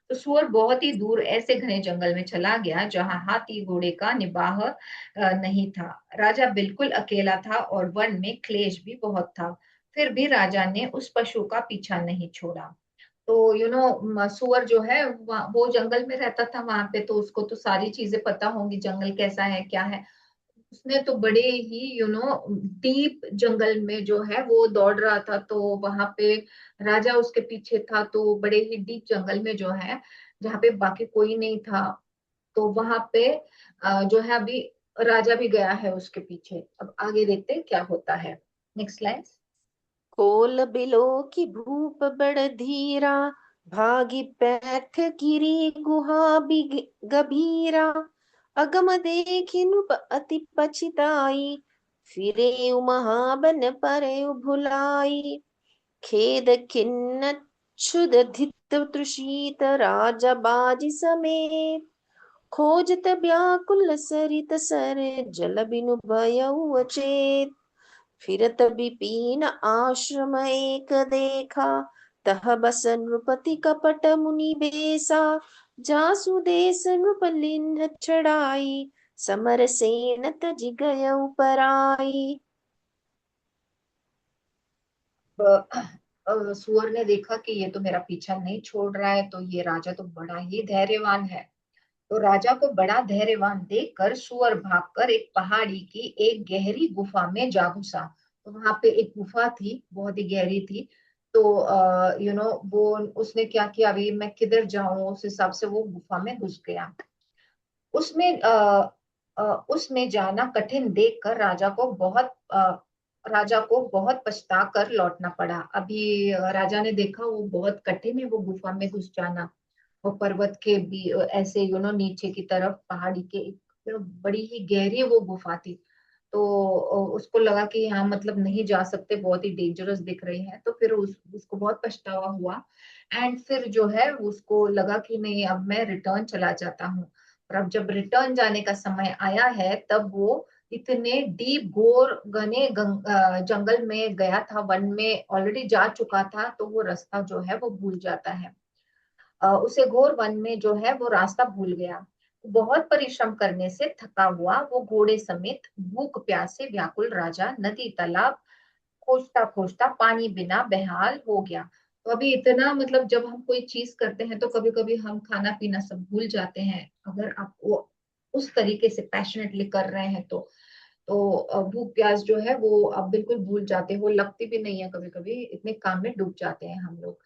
तो सूअर बहुत ही दूर ऐसे घने जंगल में चला गया जहां हाथी घोड़े का निबाह नहीं था। राजा बिल्कुल अकेला था और वन में क्लेश भी बहुत था। फिर भी राजा ने उस पशु का पीछा नहीं छोड़ा। तो सुअर जो है वो जंगल में रहता था वहां पे, तो उसको तो सारी चीजें पता होंगी, जंगल कैसा है क्या है। उसने तो बड़े ही डीप जंगल में जो है वो दौड़ रहा था, तो वहां पे राजा उसके पीछे था, तो बड़े ही डीप जंगल में जो है जहाँ पे बाकी कोई नहीं था, तो वहां पे जो है अभी राजा भी गया है उसके पीछे। अब आगे देखते हैं क्या होता है। Next line. कोल बिलो की भूप बड़ धीरा, भागी बैठ गिरी गुहा गभीरा। अगम देखि नृप अति पछिताई, फिरे महाबन परे भुलाई। खेद खिन्न क्षुद धित तृषित राजा बाजी समेत, खोजत व्याकुल सरित सर जल बिनु भयउ अचेत। फिरत विपिन आश्रम एक देखा, तह बस नृपति कपट मुनि बेसा। जासु देस नृप लिन्ह चढ़ाई, समर सेन तज गयउ पराई। सुअर ने देखा कि ये तो मेरा पीछा नहीं छोड़ रहा है, तो ये राजा तो बड़ा ही धैर्यवान है। तो राजा को बड़ा धैर्यवान देखकर सुअर भागकर एक पहाड़ी की एक गहरी गुफा में जा घुसा। तो वहां पे एक गुफा थी, बहुत ही गहरी थी। तो वो उसने क्या किया, अभी मैं किधर जाऊं, उस हिसाब से वो गुफा में घुस गया। उसमें उसमें जाना कठिन देखकर राजा को बहुत पछता कर लौटना पड़ा। अभी राजा ने देखा वो बहुत कठिन है वो गुफा में घुस जाना, और पर्वत के भी ऐसे नीचे की तरफ पहाड़ी के बड़ी ही गहरी वो गुफा थी। तो उसको लगा कि यहाँ मतलब नहीं जा सकते, बहुत ही डेंजरस दिख रही है, तो फिर उसको बहुत पछतावा हुआ। एंड फिर जो है उसको लगा कि नहीं, अब मैं रिटर्न चला जाता हूँ। और अब जब रिटर्न जाने का समय आया है, तब वो इतने डीप घोर घने जंगल में गया था, वन में ऑलरेडी जा चुका था, तो वो रास्ता जो है वो भूल जाता है। उसे घोर वन में जो है वो रास्ता भूल गया। बहुत परिश्रम करने से थका हुआ वो घोड़े समेत भूख प्यास से व्याकुल राजा नदी तालाब खोजता खोजता पानी बिना बेहाल हो गया। तो अभी इतना मतलब जब हम कोई चीज करते हैं तो कभी कभी हम खाना पीना सब भूल जाते हैं, अगर आप वो उस तरीके से पैशनेटली कर रहे हैं तो भूख प्यास जो है वो आप बिल्कुल भूल जाते हो, लगती भी नहीं है, कभी कभी इतने काम में डूब जाते हैं हम लोग।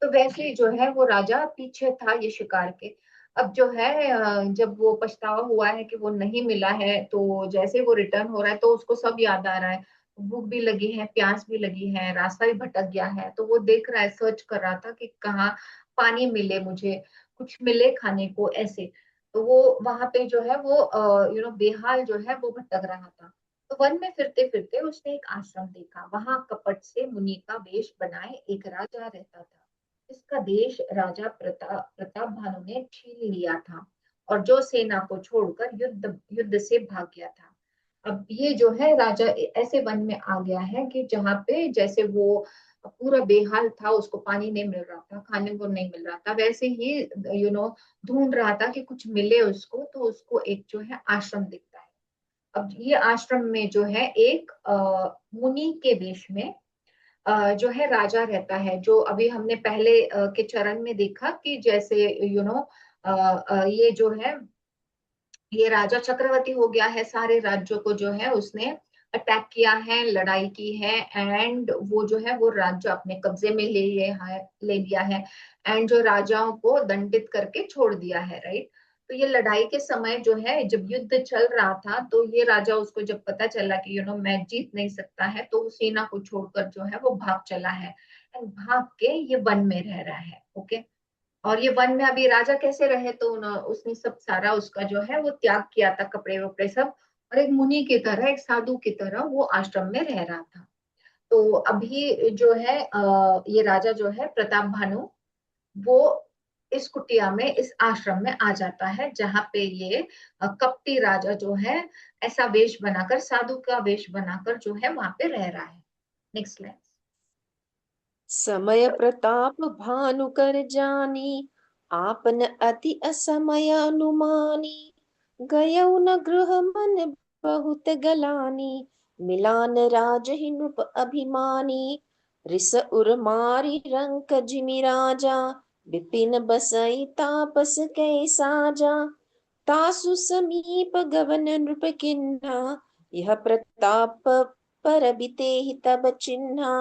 तो वैसे ही जो है वो राजा पीछे था ये शिकार के। अब जो है जब वो पछतावा हुआ है कि वो नहीं मिला है, तो जैसे वो रिटर्न हो रहा है तो उसको सब याद आ रहा है। भूख भी लगी है, प्यास भी लगी है, रास्ता भी भटक गया है, तो वो देख रहा है, सर्च कर रहा था कि कहाँ पानी मिले मुझे, कुछ मिले खाने को ऐसे। तो वो वहां पे जो है वो बेहाल जो है वो भटक रहा था। तो वन में फिरते फिरते उसने एक आश्रम देखा, वहां कपट से मुनि का वेश बनाए एक राजा रहता था। इसका देश राजा प्रताप भानु ने छीन लिया था, और जो सेना को छोड़कर युद्ध युद्ध से भाग गया था। अब ये जो है राजा ऐसे वन में आ गया है कि जहाँ पे जैसे वो पूरा बेहाल था, उसको पानी नहीं मिल रहा था, खाने को नहीं मिल रहा था, वैसे ही ढूंढ रहा था कि कुछ मिले उसको, तो उसको एक जो है आश्रम दिखता है। अब ये आश्रम में जो है एक मुनि के वेश में जो है राजा रहता है, जो अभी हमने पहले के चरण में देखा कि जैसे ये जो है ये राजा चक्रवर्ती हो गया है, सारे राज्यों को जो है उसने अटैक किया है, लड़ाई की है, एंड वो जो है वो राज्य अपने कब्जे में ले लिया है। एंड जो राजाओं को दंडित करके छोड़ दिया है, राइट। तो ये लड़ाई के समय जो है, जब युद्ध चल रहा था, तो ये राजा, उसको जब पता चला कि मैं जीत नहीं सकता है, तो उस सेना को छोड़कर जो है वो भाग चला है। एंड भाग के ये वन में रह रहा है। ओके। और ये वन में अभी राजा कैसे रहे, तो उसने सब सारा उसका जो है वो त्याग किया था, कपड़े वपड़े सब, और एक मुनि की तरह, एक साधु की तरह वो आश्रम में रह रहा था। तो अभी जो है ये राजा जो है प्रताप भानु, वो इस कुटिया में, इस आश्रम में आ जाता है, जहां पे ये कपटी राजा जो है ऐसा वेश बनाकर, साधु का वेश बनाकर जो है वहां पे रह रहा है। Next line. समय प्रताप भानु कर जानी, आपन अति असमय अनुमानी। गयउ न गृह मन बहुत गलानी, मिलान राजहि नृप अभिमानी। रिस उर मारी रंक जिमि राजा, विपिन बसई तापस कै साजा। तासु समीप गवन नृप किन्हा, यह प्रताप पर बिते ही तब चिन्हा।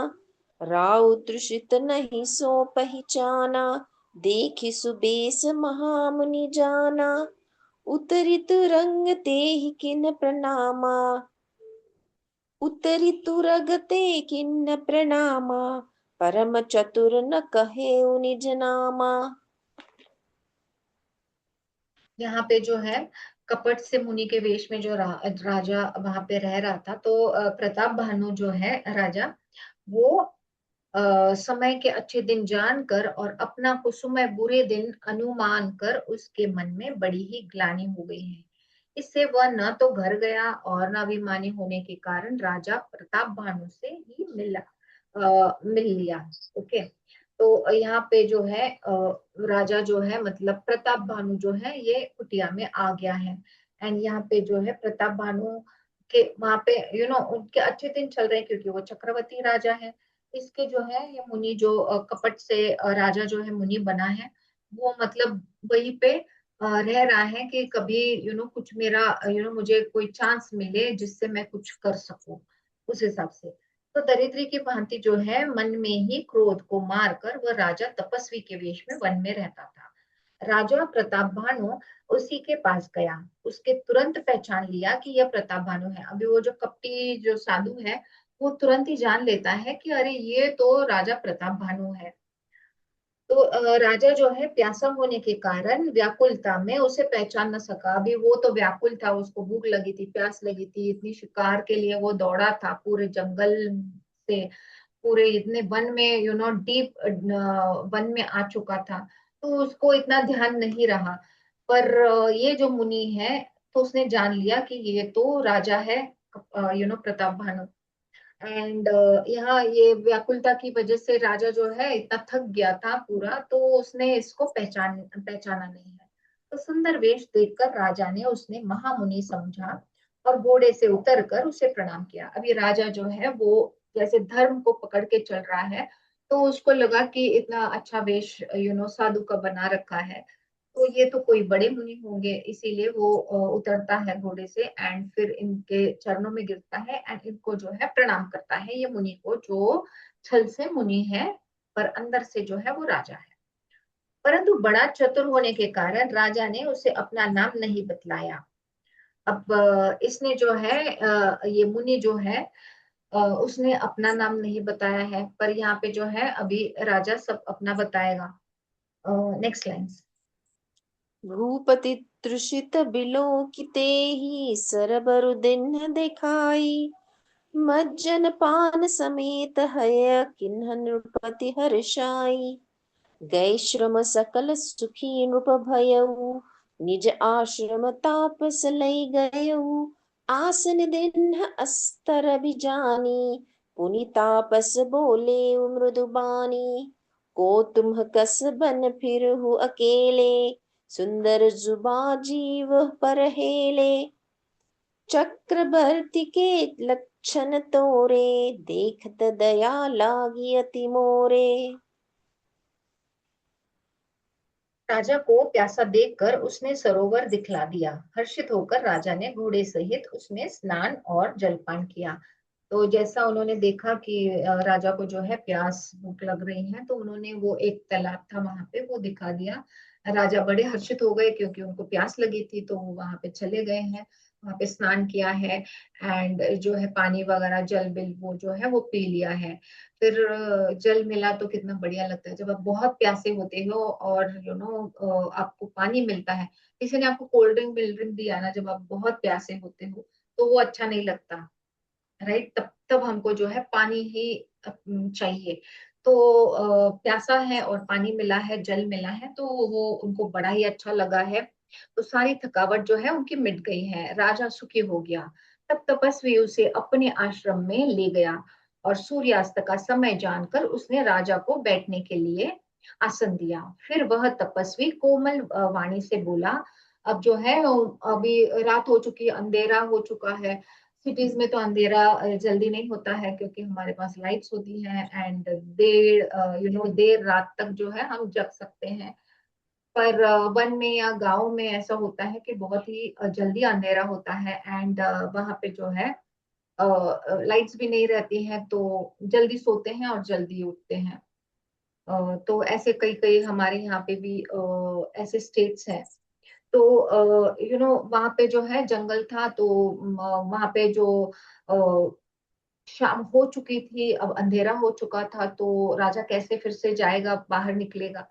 राउ तृषित नहीं सो पहचाना, देखि सुबेस महामुनि जाना। उतरी तुरंग ते ही किन प्रणामा, उतरी तुरग ते किन प्रणामा। परम चतुर न कहे निज नामा। यहाँ पे जो है कपट से मुनि के वेश में जो राजा वहां पे रह रहा था, तो प्रताप भानु जो है राजा, वो समय के अच्छे दिन जानकर और अपना कुसुमय बुरे दिन अनुमान कर उसके मन में बड़ी ही ग्लानि हो गई है। इससे वह न तो घर गया और न अभिमानी होने के कारण राजा प्रताप भानु से ही मिल लिया। ओके। तो यहाँ पे जो है राजा जो है, मतलब प्रताप भानु जो है, ये कुटिया में आ गया है। एंड यहाँ पे जो है प्रताप भानु के वहां पे उनके अच्छे दिन चल रहे हैं, क्योंकि वो चक्रवर्ती राजा है। इसके जो है ये मुनि जो कपट से राजा जो है मुनि बना है, वो मतलब वहीं पे रह रहा है कि कभी कुछ मेरा मुझे कोई चांस मिले जिससे मैं कुछ कर सकूं, उस हिसाब से। तो दरिद्री की भांति जो है मन में ही क्रोध को मारकर वह राजा तपस्वी के वेश में वन में रहता था। राजा प्रताप भानु उसी के पास गया, उसके तुरंत पहचान लिया कि यह प्रताप भानु है। अभी वो जो कपटी जो साधु है, वो तुरंत ही जान लेता है कि अरे ये तो राजा प्रताप भानु है। तो राजा जो है प्यासा होने के कारण व्याकुलता में उसे पहचान न सका। अभी वो तो व्याकुल था, उसको भूख लगी थी, प्यास लगी थी, इतनी शिकार के लिए वो दौड़ा था पूरे जंगल से, पूरे इतने वन में डीप वन में आ चुका था। तो उसको इतना ध्यान नहीं रहा। पर ये जो मुनि है, तो उसने जान लिया कि ये तो राजा है, प्रताप भानु। एंड यहाँ ये व्याकुलता की वजह से राजा जो है इतना थक गया था पूरा, तो उसने इसको पहचाना नहीं है। तो सुंदर वेश देखकर राजा ने उसने महामुनि समझा और घोड़े से उतरकर उसे प्रणाम किया। अभी राजा जो है वो जैसे धर्म को पकड़ के चल रहा है, तो उसको लगा कि इतना अच्छा वेश साधु का बना रखा है, तो ये तो कोई बड़े मुनि होंगे, इसीलिए वो उतरता है घोड़े से एंड फिर इनके चरणों में गिरता है एंड इनको जो है प्रणाम करता है, ये मुनि को, जो छल से मुनि है पर अंदर से जो है वो राजा है। परंतु बड़ा चतुर होने के कारण राजा ने उसे अपना नाम नहीं बतलाया। अब इसने जो है ये मुनि जो है उसने अपना नाम नहीं बताया है, पर यहाँ पे जो है अभी राजा सब अपना बताएगा। Next lines. भूपति तृषित बिलोकिते ही, सरबरु दिन दिखाई। मज्जन पान समेत हय किन्ह नृपति हर्षाई। गए श्रम सकल सुखी नृप भयऊ, निज आश्रम तापस लई गयऊ। आसन दिन अस्तर बिजानी, पुनि तापस बोले मृदु बानी। को तुम कस बन फिरहु अकेले, सुंदर जुबा जीव पर हेले। चक्रवर्ती के लक्षण तोरे, देखत दया लागी अति मोरे। राजा को प्यासा देखकर उसने सरोवर दिखला दिया। हर्षित होकर राजा ने घोड़े सहित उसमें स्नान और जलपान किया। तो जैसा उन्होंने देखा कि राजा को जो है प्यास भूख लग रही है, तो उन्होंने वो एक तालाब था वहां पे वो दिखा दिया। राजा बड़े हर्षित हो गए क्योंकि उनको प्यास लगी थी, तो वो वहां पे चले गए हैं, वहां पे स्नान किया है, एंड जो है पानी वगैरह जल बिल वो जो है वो पी लिया है। फिर जल मिला तो कितना बढ़िया लगता है जब आप बहुत प्यासे होते हो और आपको पानी मिलता है। किसी ने आपको कोल्ड ड्रिंक मिल ड्रिंक दिया ना, जब आप बहुत प्यासे होते हो तो वो अच्छा नहीं लगता, राइट। तब तब हमको जो है पानी ही चाहिए। तो प्यासा है और पानी मिला है, जल मिला है, तो वो उनको बड़ा ही अच्छा लगा है। तो सारी थकावट जो है उनकी मिट गई है, राजा सुखी हो गया। तब तपस्वी उसे अपने आश्रम में ले गया और सूर्यास्त का समय जानकर उसने राजा को बैठने के लिए आसन दिया। फिर वह तपस्वी कोमल वाणी से बोला, अब जो है अभी रात हो चुकी, अंधेरा हो चुका है। सिटीज में तो अंधेरा जल्दी नहीं होता है क्योंकि हमारे पास लाइट्स होती हैं, एंड देर देर रात तक जो है हम जग सकते हैं। पर वन में या गांव में ऐसा होता है कि बहुत ही जल्दी अंधेरा होता है, एंड वहां पे जो है लाइट्स भी नहीं रहती हैं, तो जल्दी सोते हैं और जल्दी उठते हैं। तो ऐसे कई कई हमारे यहाँ पे भी ऐसे स्टेट्स हैं। तो वहां पे जो है जंगल था, तो वहां पे जो शाम हो चुकी थी, अब अंधेरा हो चुका था, तो राजा कैसे फिर से जाएगा, बाहर निकलेगा।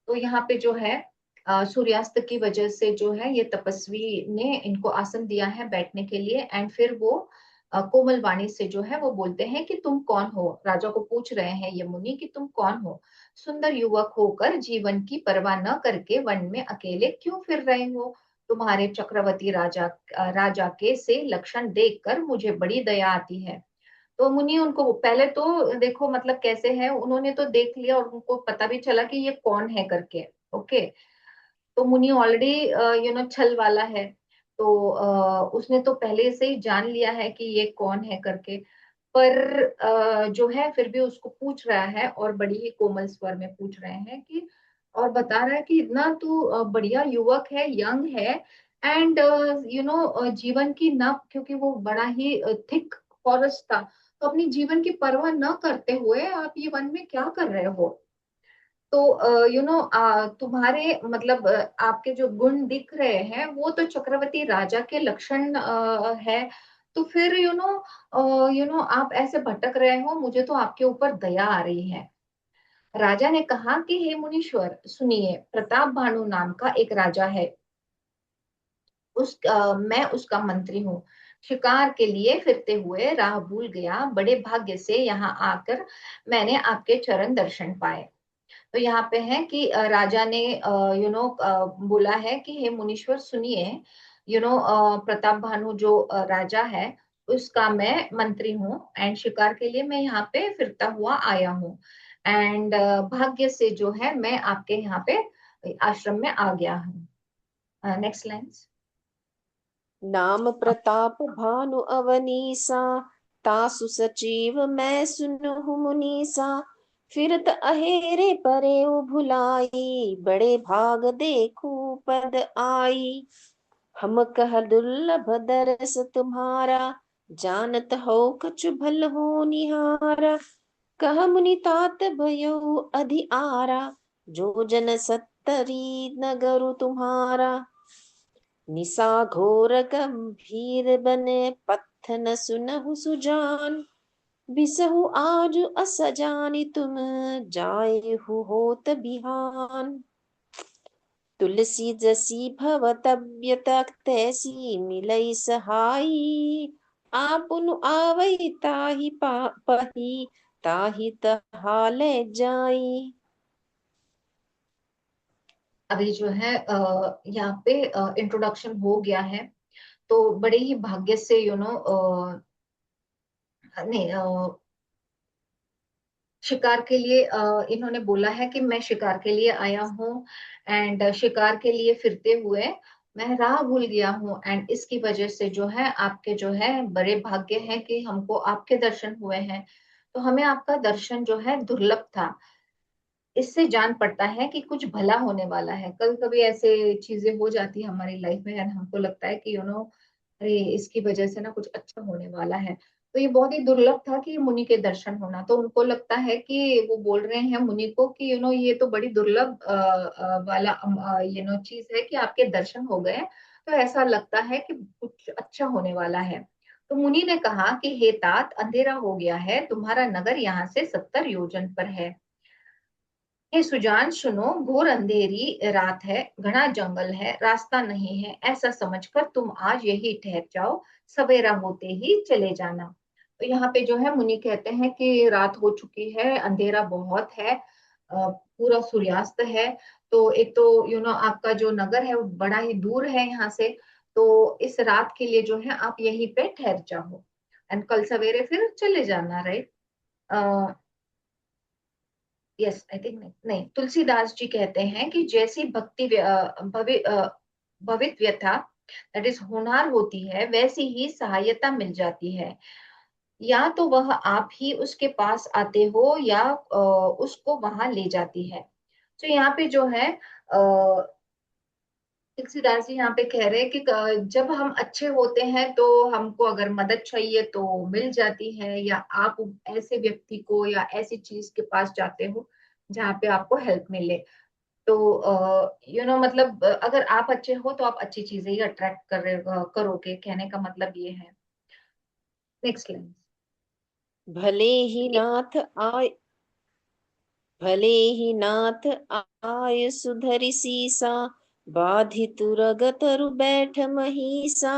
तो यहाँ पे जो है सूर्यास्त की वजह से जो है ये तपस्वी ने इनको आसन दिया है बैठने के लिए, एंड फिर वो कोमल वाणी से जो है वो बोलते हैं कि तुम कौन हो। राजा को पूछ रहे हैं ये मुनि कि तुम कौन हो, सुंदर युवक होकर जीवन की परवाह न करके वन में अकेले क्यों फिर रहे हो। तुम्हारे चक्रवर्ती राजा के से लक्षण देखकर मुझे बड़ी दया आती है। तो मुनि उनको पहले तो देखो मतलब कैसे है, उन्होंने तो देख लिया और उनको पता भी चला कि ये कौन है करके। ओके। तो मुनि ऑलरेडी छल वाला है, तो उसने तो पहले से ही जान लिया है कि ये कौन है करके। पर जो है फिर भी उसको पूछ रहा है और बड़ी ही कोमल स्वर में पूछ रहे हैं कि, और बता रहा है कि इतना तू बढ़िया युवक है, यंग है, एंड जीवन की न, क्योंकि वो बड़ा ही थिक फॉरेस्ट था, तो अपनी जीवन की परवाह न करते हुए आप ये वन में क्या कर रहे हो। तो तुम्हारे मतलब आपके जो गुण दिख रहे हैं वो तो चक्रवर्ती राजा के लक्षण है। तो फिर आप ऐसे भटक रहे हो, मुझे तो आपके ऊपर दया आ रही है। राजा ने कहा कि हे मुनीश्वर सुनिए, प्रताप भानु नाम का एक राजा है, मैं उसका मंत्री हूँ। शिकार के लिए फिरते हुए राह भूल गया, बड़े भाग्य से यहाँ आकर मैंने आपके चरण दर्शन पाए। तो यहाँ पे है कि राजा ने बोला है कि हे मुनीश्वर सुनिए, प्रताप भानु जो राजा है उसका मैं मंत्री हूँ, एंड शिकार के लिए मैं यहाँ पे फिरता हुआ आया हूँ, एंड भाग्य से जो है मैं आपके यहाँ पे आश्रम में आ गया हूँ। Next lines. नाम प्रताप भानु अवनीसा, तासु सचिव मैं सुनहु मुनीसा। फिरत अहेरे परे भुलाई, बड़े भाग देखू पद आई। हम कह दुर्लभ दरस तुम्हारा, जानत हो कछु भल हो निहारा। कह मुनि तात भयो अधिआरा, जो जन सत्तरी नगरु तुम्हारा। निसा घोर गंभीर बने, पथ न सुनहु सुजान। बिसहु आज असजानि तुम, जाए होत बिहान। तुलसी जसी भव तबियत तैसी, मिलई सहाई। आपुन आवई ताहि पही, ताहि तहाले जाई। अभी जो है यहाँ पे इंट्रोडक्शन हो गया है। तो बड़े ही भाग्य से नहीं, शिकार के लिए इन्होंने बोला है कि मैं शिकार के लिए आया हूँ, एंड शिकार के लिए फिरते हुए मैं राह भूल गया हूँ, एंड इसकी वजह से जो है आपके जो है बड़े भाग्य है कि हमको आपके दर्शन हुए हैं। तो हमें आपका दर्शन जो है दुर्लभ था। इससे जान पड़ता है कि कुछ भला होने वाला है। कभी कभी ऐसे चीजें हो जाती है हमारी लाइफ में, एंड हमको लगता है कि अरे इसकी वजह से ना कुछ अच्छा होने वाला है। तो ये बहुत ही दुर्लभ था कि मुनि के दर्शन होना। तो उनको लगता है कि वो बोल रहे हैं मुनि को कि ये तो बड़ी दुर्लभ वाला चीज है कि आपके दर्शन हो गए। तो ऐसा लगता है कि कुछ अच्छा होने वाला है। तो मुनि ने कहा कि हे तात, अंधेरा हो गया है, तुम्हारा नगर यहाँ से 70 योजन पर है। हे सुजान सुनो, घोर अंधेरी रात है, घना जंगल है, रास्ता नहीं है, ऐसा समझकर तुम आज यही ठहर जाओ, सवेरा होते ही चले जाना। तो यहाँ पे जो है मुनि कहते हैं कि रात हो चुकी है, अंधेरा बहुत है, पूरा सूर्यास्त है। तो एक तो आपका जो नगर है वो बड़ा ही दूर है यहाँ से। तो इस रात के लिए जो है आप यहीं पे ठहर जाओ, एंड कल सवेरे फिर चले जाना, राइट। यस, आई थिंक, नहीं नहीं, तुलसीदास जी कहते हैं कि जैसी भक्ति भवित व्यथा, दैट इज होनहार होती है, वैसी ही सहायता मिल जाती है। या तो वह आप ही उसके पास आते हो या उसको वहां ले जाती है। तो यहाँ पे जो है तुलसीदास जी यहाँ पे कह रहे हैं कि जब हम अच्छे होते हैं तो हमको अगर मदद चाहिए तो मिल जाती है, या आप ऐसे व्यक्ति को या ऐसी चीज के पास जाते हो जहाँ पे आपको हेल्प मिले। तो मतलब अगर आप अच्छे हो तो आप अच्छी चीजें ही अट्रैक्ट करोगे, कहने का मतलब ये है। Next line. भले ही नाथ आय भले ही नाथ आय सुधरि सीसा, बाधि तुरग तरु बैठ महीसा।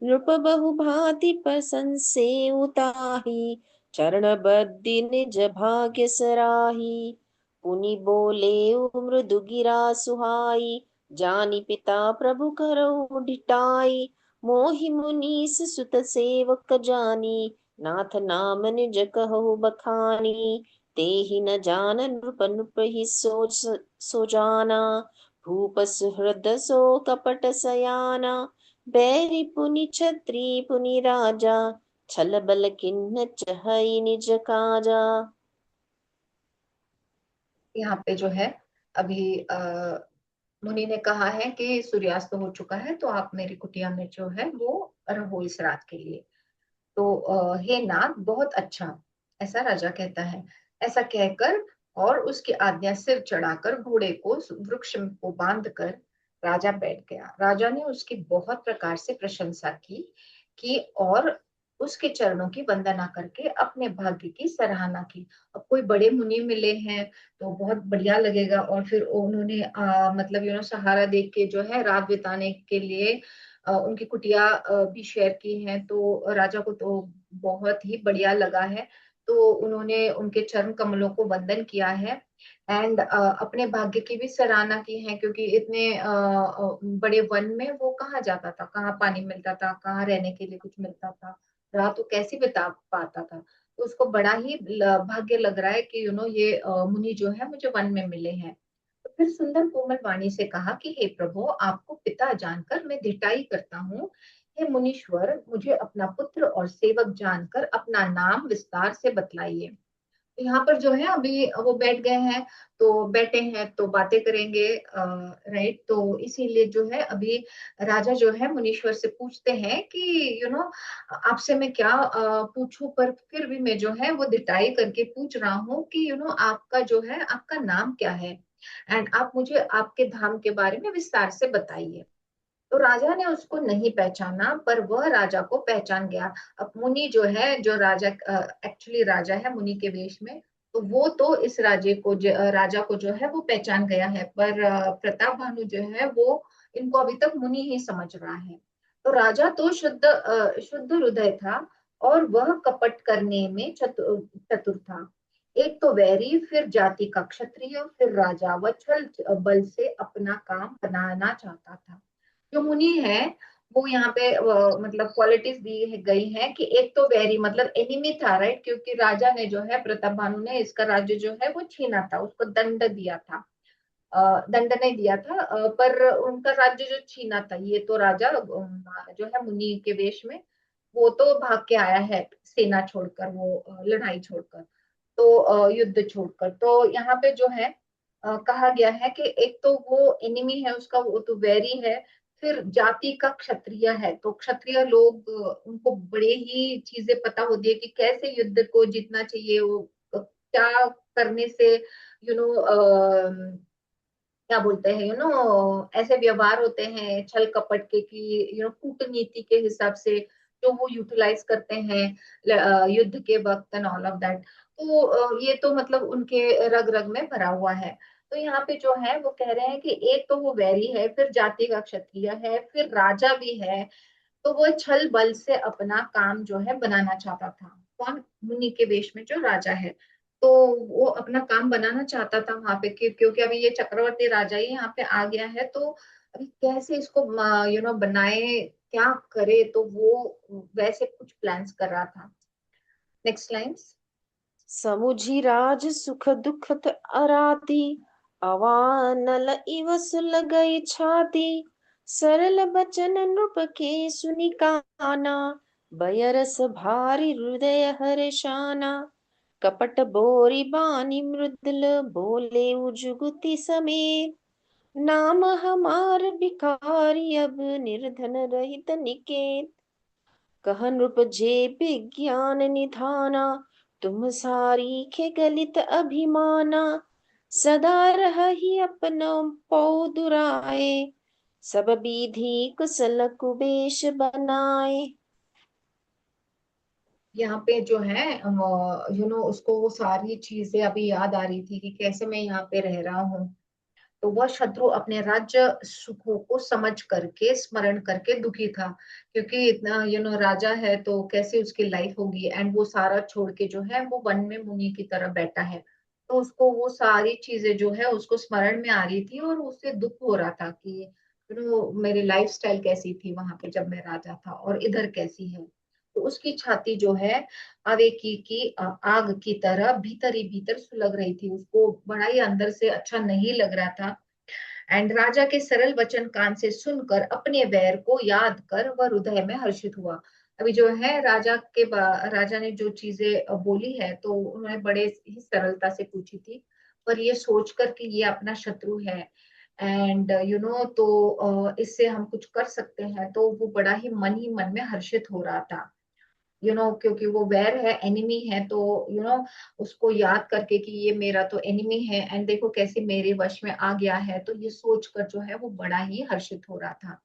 नृप बहु भांति प्रशंसे उताही, चरण बद्दि निज भाग्य सराही। पुनि बोले मृदु गिरा सुहाई, जानी पिता प्रभु करऊ ढिठाई। मोहि मुनीस सुत सेवक जानी, नाथ नाम निज कहु बखानी। तेहि न जान नृप नृप ही सो जाना, भूप सुहृद सो कपट सयाना। बैरी पुनि छत्री पुनि राजा, छल बल किन्न चहई निज काजा। यहाँ पे जो है अभी मुनि ने कहा है कि सूर्यास्त हो चुका है, तो आप मेरी कुटिया में जो है वो रहो इस रात के लिए। तो हे नाथ, बहुत अच्छा, ऐसा राजा कहता है। ऐसा कहकर और उसकी आज्ञा सिर चढ़ाकर घोड़े को वृक्ष को बांध कर राजा बैठ गया। राजा ने उसकी बहुत प्रकार से प्रशंसा की और उसके चरणों की वंदना करके अपने भाग्य की सराहना की। अब कोई बड़े मुनि मिले हैं तो बहुत बढ़िया लगेगा। और फिर उन्होंने मतलब सहारा दे के जो है रात बिताने के लिए उनकी कुटिया भी शेयर की है। तो राजा को तो बहुत ही बढ़िया लगा है। तो उन्होंने उनके चरण कमलों को वंदन किया है, एंड अपने भाग्य की भी सराहना की है, क्योंकि इतने बड़े वन में वो कहाँ जाता था, कहाँ पानी मिलता था, कहाँ रहने के लिए कुछ मिलता था, रात तो कैसे बिता पाता था। तो उसको बड़ा ही भाग्य लग रहा है कि ये मुनि जो है मुझे वन में मिले हैं। तो फिर सुंदर कोमल वाणी से कहा कि हे प्रभु, आपको पिता जानकर मैं धिटाई करता हूँ। हे मुनीश्वर, मुझे अपना पुत्र और सेवक जानकर अपना नाम विस्तार से बतलाइए। यहाँ पर जो है अभी वो बैठ गए हैं, तो बैठे हैं तो बातें करेंगे, राइट। तो इसीलिए जो है अभी राजा जो है मुनीश्वर से पूछते हैं कि आपसे मैं क्या पूछूं, पर फिर भी मैं जो है वो डिटाई करके पूछ रहा हूँ कि आपका जो है आपका नाम क्या है, एंड आप मुझे आपके धाम के बारे में विस्तार से बताइए। तो राजा ने उसको नहीं पहचाना, पर वह राजा को पहचान गया। अब मुनि जो है, जो राजा एक्चुअली राजा है मुनि के वेश में, तो वो तो इस राजा को जो है वो पहचान गया है, पर प्रताप भानु जो है वो इनको अभी तक मुनि ही समझ रहा है। तो राजा तो शुद्ध हृदय था, और वह कपट करने में चतुर था। एक तो वैरी, फिर जाति का क्षत्रिय, फिर राजा, वह छल बल से अपना काम बनाना चाहता था। जो मुनि है वो यहाँ पे मतलब क्वालिटीज दी गई हैं कि एक तो वैरी मतलब एनिमी था, राइट, क्योंकि राजा ने जो है प्रताप भानु ने इसका राज्य जो है वो छीना था, उसको दंड दिया था। दंड नहीं दिया था, पर उनका राज्य जो छीना था, ये तो राजा जो है मुनि के वेश में वो तो भाग के आया है, सेना छोड़कर, वो लड़ाई छोड़कर, तो युद्ध छोड़कर। तो यहाँ पे जो है कहा गया है कि एक तो वो एनिमी है उसका, वो तो वैरी है, फिर जाति का क्षत्रिय है, तो क्षत्रिय लोग उनको बड़े ही चीजें पता होती है कि कैसे युद्ध को जीतना चाहिए, वो क्या करने से यू नो क्या बोलते हैं ऐसे व्यवहार होते हैं छल कपट के कि कूटनीति के हिसाब से जो वो यूटिलाइज करते हैं युद्ध के वक्त एंड ऑल ऑफ दैट। तो ये तो मतलब उनके रग रग में भरा हुआ है। तो यहाँ पे जो है वो कह रहे हैं कि एक तो वो वैरी है, फिर जाति का क्षत्रिय है, फिर राजा भी है। तो वो छल बल से अपना काम जो है बनाना चाहता था। कौन? मुनि के वेश में जो राजा है, तो वो अपना काम बनाना चाहता था वहां पे क्योंकि अभी ये चक्रवर्ती राजा ही यहाँ पे आ गया है, तो अभी कैसे इसको बनाए, क्या करे, तो वो वैसे कुछ प्लान्स कर रहा था। Next lines. समुझी राज सुख दुखत अराती, अवानल इव सुलगई छाती। सरल बचन नृप के सुनि काना, बयरस भारी हृदय हर्षाना। कपट बोरी बानी मृदुल, बोले उजुगुति समेत। नाम हमार भिखारी, अब निर्धन रहित निकेत। कह नृप जे विज्ञान निधाना, तुम सारीखे गलित अभिमाना। सदा रही अपनो पौ दुराए, सब विधि कुशल कुबेश बनाए। यहाँ पे जो है उसको वो सारी चीजें अभी याद आ रही थी कि कैसे मैं यहाँ पे रह रहा हूँ। तो वह शत्रु अपने राज्य सुखों को समझ करके, स्मरण करके दुखी था, क्योंकि इतना राजा है तो कैसे उसकी लाइफ होगी, एंड वो सारा छोड़ के जो है वो वन में मुनि की तरह बैठा है। तो उसको वो सारी चीजें जो है उसको स्मरण में आ रही थी, और उससे दुख हो रहा था कि मेरी लाइफ स्टाइल कैसी थी वहां पे जब मैं राजा था, और इधर कैसी है। तो उसकी छाती जो है अवेकी की आग की तरह भीतर ही भीतर सुलग रही थी, उसको बड़ा ही अंदर से अच्छा नहीं लग रहा था। एंड राजा के सरल वचन कान से सुनकर अपने वैर को याद कर वह हृदय में हर्षित हुआ। अभी जो है राजा ने जो चीजें बोली है तो उन्होंने बड़े ही सरलता से पूछी थी, पर ये सोचकर कि ये अपना शत्रु है, एंड तो इससे हम कुछ कर सकते हैं, तो वो बड़ा ही मन में हर्षित हो रहा था। क्योंकि वो वैर है, एनिमी है, तो उसको याद करके कि ये मेरा तो एनिमी है, एंड देखो कैसे मेरे वश में आ गया है, तो ये सोचकर जो है वो बड़ा ही हर्षित हो रहा था।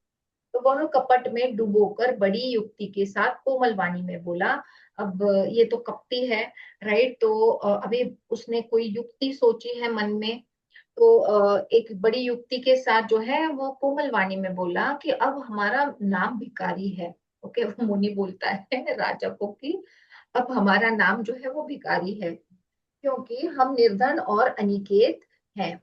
तो वह कपट में डुबोकर बड़ी युक्ति के साथ कोमल वाणी में बोला। अब ये तो कपटी है, राइट? तो अभी उसने कोई युक्ति सोची है मन में, तो एक बड़ी युक्ति के साथ जो है वो कोमल वाणी में बोला कि अब हमारा नाम भिखारी है। ओके, वो मुनि बोलता है राजा को कि अब हमारा नाम जो है वो भिखारी है, क्योंकि हम निर्धन और अनिकेत हैं।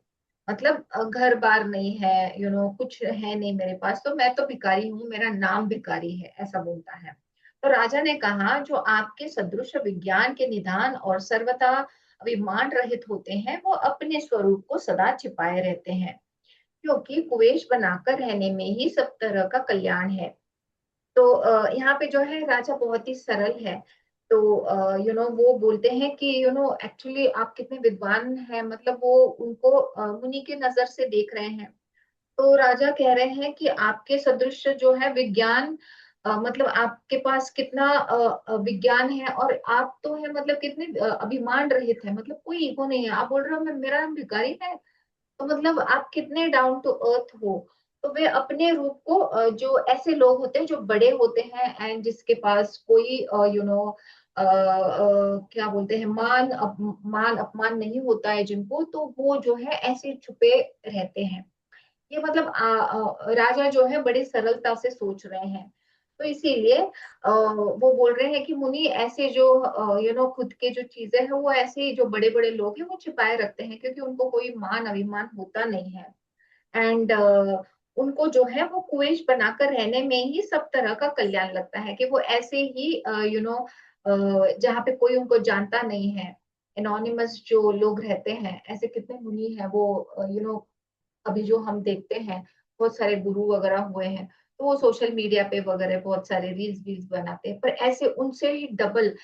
मतलब घर बार नहीं है, कुछ है नहीं मेरे पास, तो मैं तो भिखारी हूँ, मेरा नाम भिखारी है, ऐसा बोलता है। तो राजा ने कहा, जो आपके सदृश विज्ञान के निदान और सर्वथा अभिमान रहित होते हैं, वो अपने स्वरूप को सदा छिपाए रहते हैं, क्योंकि कुवेश बनाकर रहने में ही सब तरह का कल्याण है। तो यहाँ पे जो है राजा बहुत ही सरल है। तो वो बोलते हैं कि एक्चुअली आप कितने विद्वान हैं, मतलब वो उनको मुनि के नजर से देख रहे हैं। तो राजा कह रहे हैं कि आपके सदृश जो है विज्ञान, मतलब आपके पास कितना विज्ञान है, और आप तो है मतलब कितने अभिमान रहित है, मतलब कोई ईगो नहीं है। आप बोल रहे हो मैं मेरा नाम भिखारी है, तो मतलब आप कितने डाउन टू अर्थ हो। तो वे अपने रूप को जो ऐसे लोग होते हैं जो बड़े होते हैं एंड जिसके पास कोई क्या बोलते हैं, मान अपमान नहीं होता है जिनको, तो वो जो है ऐसे छुपे रहते हैं। ये मतलब राजा जो है बड़ी सरलता से सोच रहे हैं। तो इसीलिए वो बोल रहे हैं कि मुनि ऐसे जो खुद के जो चीजें हैं वो ऐसे ही जो बड़े बड़े लोग हैं वो छिपाए रखते हैं, क्योंकि उनको कोई मान अभिमान होता नहीं है। एंड उनको जो है वो कुएश बनाकर रहने में ही सब तरह का कल्याण लगता है, कि वो ऐसे ही जहाँ पे कोई उनको जानता नहीं है, एनोनिमस जो लोग रहते हैं, ऐसे कितने मुनि हैं वो अभी जो हम देखते हैं, बहुत सारे गुरु वगैरह हुए हैं, तो वो सोशल मीडिया पे वगैरह बहुत सारे रील्स वील्स बनाते हैं, पर ऐसे उनसे ही डबल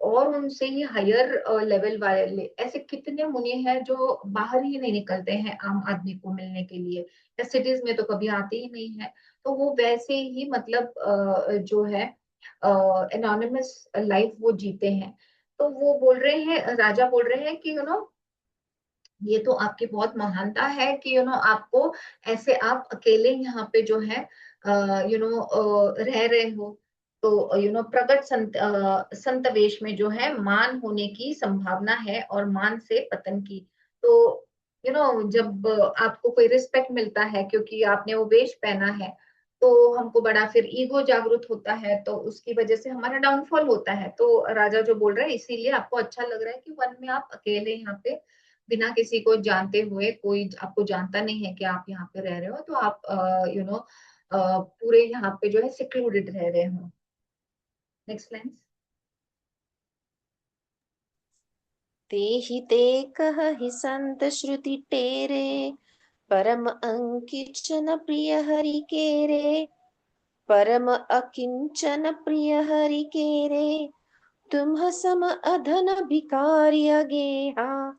और उनसे ही हायर लेवल वाले ऐसे कितने मुनि हैं जो बाहर ही नहीं निकलते हैं आम आदमी को मिलने के लिए, या सिटीज में तो कभी आते ही नहीं है। तो वो वैसे ही मतलब जो है एनोनिमस लाइफ वो जीते हैं। तो वो बोल रहे हैं, राजा बोल रहे हैं कि ये तो आपकी बहुत महानता है कि आपको ऐसे आप अकेले यहाँ पे जो है रह रहे हो। तो प्रगट संत वेश में जो है मान होने की संभावना है और मान से पतन की। तो जब आपको कोई रिस्पेक्ट मिलता है क्योंकि आपने वो वेश पहना है, तो हमको बड़ा फिर ईगो जागृत होता है, तो उसकी वजह से हमारा डाउनफॉल होता है। तो राजा जो बोल रहे हैं इसीलिए आपको अच्छा लग रहा है कि वन में आप अकेले यहाँ पे बिना किसी को जानते हुए, कोई आपको जानता नहीं है कि आप यहाँ पे रह रहे हो, तो आप पूरे यहाँ पे जो है सिक्लूडेड रह रहे हो। Next line. ते ही ते कहि संत श्रुति टेरे, परम अंकिचन प्रिय हरि केरे, परम अकिंचन प्रिय हरि केरे, तुम सम अधन भिखारी गेहा,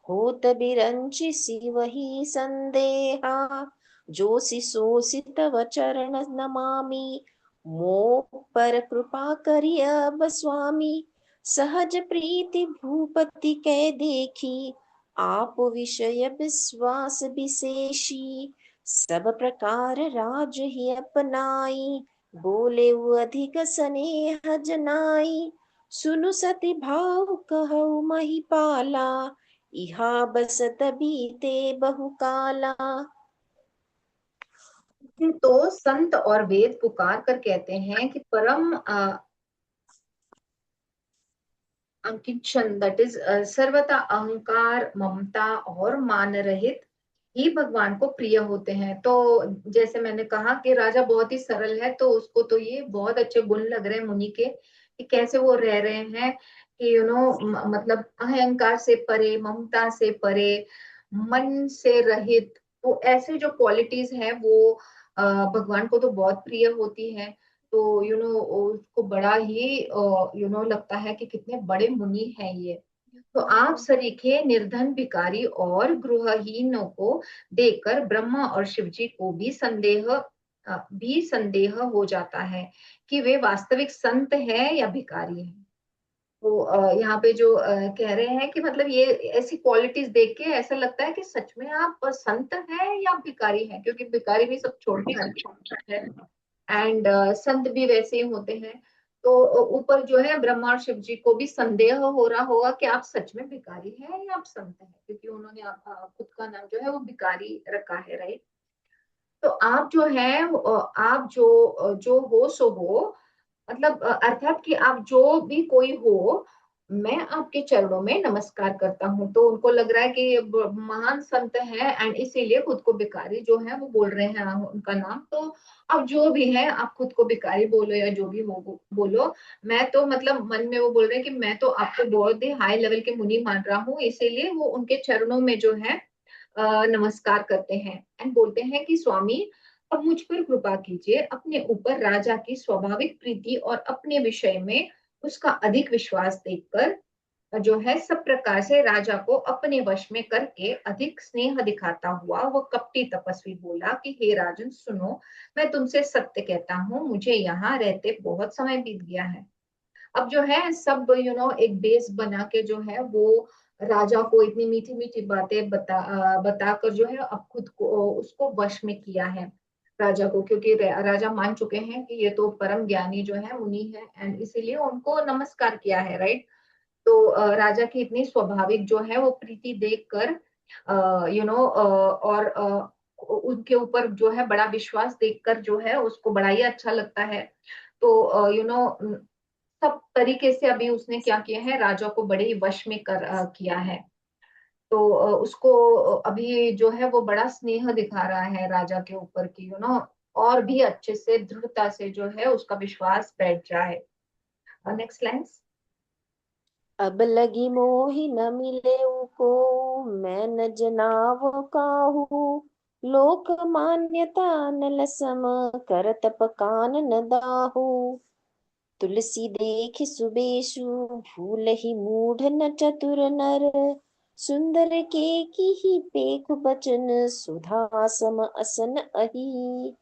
होत बिरंचि सी वही संदेहा, जो सि सोसि तव चरण नमामि, मोह पर कृपा करिय अब स्वामी, सहज प्रीति भूपति कै देखी, आप विषय विश्वास विशेषी, सब प्रकार राज ही अपनाई, बोले अधिक स्नेह जनाई, सुनु सति भाव कहु महिपाला, इहा बसत बीते बहुकाला। तो संत और वेद पुकार कर कहते हैं कि परम अंकित, दैट इज सर्वथा अहंकार ममता और मान रहित ही भगवान को प्रिय होते हैं। तो जैसे मैंने कहा कि राजा बहुत ही सरल है, तो उसको तो ये बहुत अच्छे गुण लग रहे हैं मुनि के कि कैसे वो रह रहे हैं कि मतलब अहंकार से परे, ममता से परे, मन से रहित। तो ऐसे जो क्वालिटीज हैं वो भगवान को तो बहुत प्रिय होती है। तो उसको बड़ा ही लगता है कि कितने बड़े मुनि हैं ये। तो आप सरीखे निर्धन भिखारी और गृहहीनों को देखकर ब्रह्मा और शिव जी को भी संदेह हो जाता है कि वे वास्तविक संत है या भिखारी है। तो यहाँ पे जो कह रहे हैं कि मतलब ये ऐसी क्वालिटीज देख के ऐसा लगता है कि सच में आप संत हैं या भिखारी हैं, क्योंकि भिखारी भी सब छोड़ के आते हैं एंड संत भी वैसे ही होते हैं। तो ऊपर जो है ब्रह्मा और शिव जी को भी संदेह हो रहा होगा कि आप सच में भिखारी हैं या आप संत हैं, क्योंकि उन्होंने खुद का नाम जो है वो भिखारी रखा है, राइट। तो आप जो है आप जो हो सो हो, मतलब अर्थात कि आप जो भी कोई हो, मैं आपके चरणों में नमस्कार करता हूँ। तो उनको लग रहा है कि ये महान संत है एंड इसीलिए खुद को भिखारी जो है वो बोल रहे हैं उनका नाम। तो अब जो भी है, आप खुद को भिखारी बोलो या जो भी हो बोलो, मैं तो मतलब मन में वो बोल रहे हैं कि मैं तो आपको बहुत ही हाई लेवल के मुनि मान रहा हूँ, इसीलिए वो उनके चरणों में जो है नमस्कार करते हैं एंड बोलते हैं कि स्वामी, अब मुझ पर कृपा कीजिए, अपने ऊपर राजा की स्वाभाविक प्रीति और अपने विषय में उसका अधिक विश्वास देखकर जो है सब प्रकार से राजा को अपने वश में करके अधिक स्नेह दिखाता हुआ वो कपटी तपस्वी बोला कि हे राजन सुनो, मैं तुमसे सत्य कहता हूँ, मुझे यहाँ रहते बहुत समय बीत गया है। अब जो है सब एक बेस बना के जो है वो राजा को इतनी मीठी मीठी बातें बताकर जो है अब खुद को उसको वश में किया है राजा को, क्योंकि राजा मान चुके हैं कि ये तो परम ज्ञानी जो है मुनि है एंड इसीलिए उनको नमस्कार किया है, राइट। तो राजा की इतनी स्वाभाविक जो है वो प्रीति देखकर और उनके ऊपर जो है बड़ा विश्वास देखकर जो है उसको बड़ा ही अच्छा लगता है। तो सब तरीके से अभी उसने क्या किया है, राजा को बड़े ही वश में किया है। तो उसको अभी जो है वो बड़ा स्नेह दिखा रहा है राजा के ऊपर की और भी अच्छे से दृढ़ता से जो है उसका विश्वास बैठ जाए। Next lines. अब लगी मोहि न मिले को, मैं न जनाव काहू, लोक मान्यता नल सम, कर तप कान न दाहू। तुलसी देख सुबेशु, भूलहि मूढ़ न चतुर नर। सुंदर के की ही पेख बचन, सुधा सम असन अही।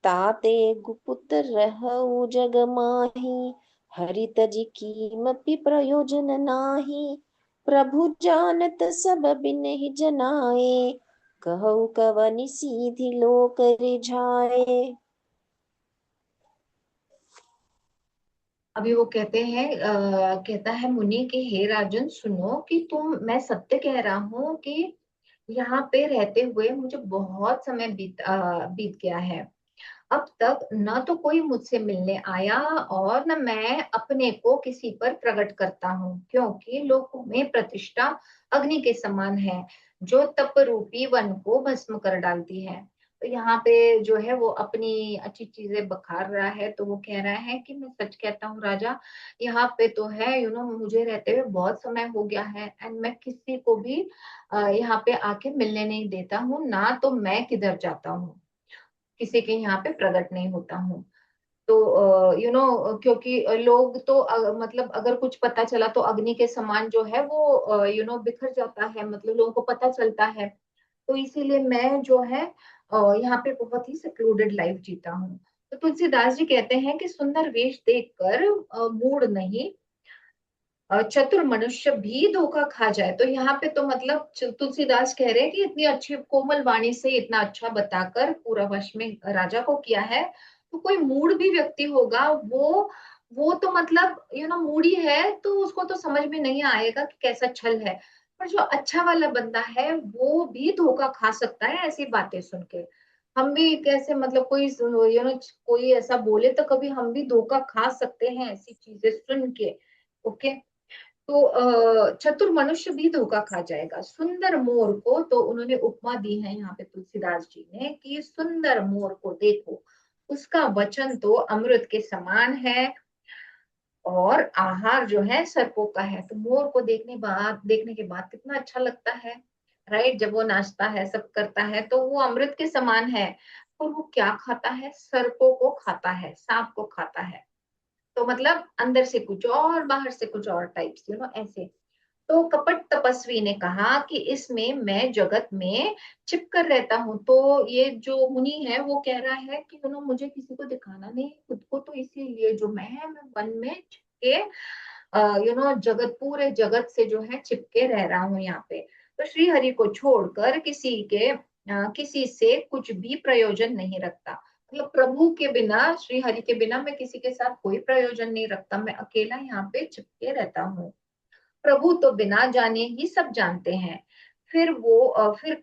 ताते गुपुत रहउ जग माही, हरि तज कीमपि प्रयोजन नाही। प्रभु जानत सब बिनहि जनाए, कहु कवनि सीधि लोक रिझाए। अभी वो कहते हैं कहता है मुनि कि हे राजन सुनो कि मैं सत्य कह रहा हूँ कि यहाँ पे रहते हुए मुझे बहुत समय बीत गया है। अब तक न तो कोई मुझसे मिलने आया और न मैं अपने को किसी पर प्रकट करता हूँ, क्योंकि लोक में प्रतिष्ठा अग्नि के समान है, जो तप रूपी वन को भस्म कर डालती है। तो यहाँ पे जो है वो अपनी अच्छी चीजें बखार रहा है। तो वो कह रहा है कि मैं सच कहता हूँ राजा, यहाँ पे तो है मुझे रहते हुए बहुत समय हो गया है, एंड मैं किसी को भी यहाँ पे आके मिलने नहीं देता हूँ, ना तो मैं किधर जाता हूँ, किसी के यहाँ पे प्रकट नहीं होता हूँ। तो क्योंकि लोग तो मतलब अगर कुछ पता चला तो अग्नि के समान जो है वो बिखर जाता है, मतलब लोगों को पता चलता है। तो इसीलिए मैं जो है यहाँ पे बहुत ही सिक्लूडेड लाइफ जीता हूँ। तो तुलसीदास जी कहते हैं कि सुंदर वेश देखकर मूड नहीं, चतुर मनुष्य भी धोखा खा जाए। तो यहाँ पे तो मतलब तुलसीदास कह रहे हैं कि इतनी अच्छी कोमल वाणी से इतना अच्छा बताकर पूरा वश में राजा को किया है, तो कोई मूड भी व्यक्ति होगा, वो तो मतलब मूडी है, तो उसको तो समझ में नहीं आएगा कि कैसा छल है। पर जो अच्छा वाला बंदा है वो भी धोखा खा सकता है ऐसी बातें सुन के। हम भी कैसे मतलब कोई कोई ऐसा बोले तो कभी हम भी धोखा खा सकते हैं ऐसी चीजें सुन के। ओके। तो चतुर मनुष्य भी धोखा खा जाएगा। सुंदर मोर को तो उन्होंने उपमा दी है यहाँ पे तुलसीदास जी ने कि सुंदर मोर को देखो, उसका वचन तो अमृत के समान है और आहार जो है सर्पों का है। तो मोर को देखने के बाद कितना अच्छा लगता है, राइट। जब वो नाचता है सब करता है तो वो अमृत के समान है। और वो क्या खाता है, सर्पों को खाता है, सांप को खाता है। तो मतलब अंदर से कुछ और बाहर से कुछ और टाइप्स ऐसे। तो कपट तपस्वी ने कहा कि इसमें मैं जगत में छिप कर रहता हूँ। तो ये जो मुनि है वो कह रहा है कि मुझे किसी को दिखाना नहीं खुद को, तो इसीलिए जो मैं वन में छिपके जगत पूरे जगत से जो है चिपके रह रहा हूँ यहाँ पे। तो श्री हरि को छोड़कर किसी से कुछ भी प्रयोजन नहीं रखता। मतलब प्रभु के बिना, श्री हरि के बिना मैं किसी के साथ कोई प्रयोजन नहीं रखता, मैं अकेला यहाँ पे चिपके रहता हूँ। प्रभु तो बिना जाने ही सब जानते हैं। फिर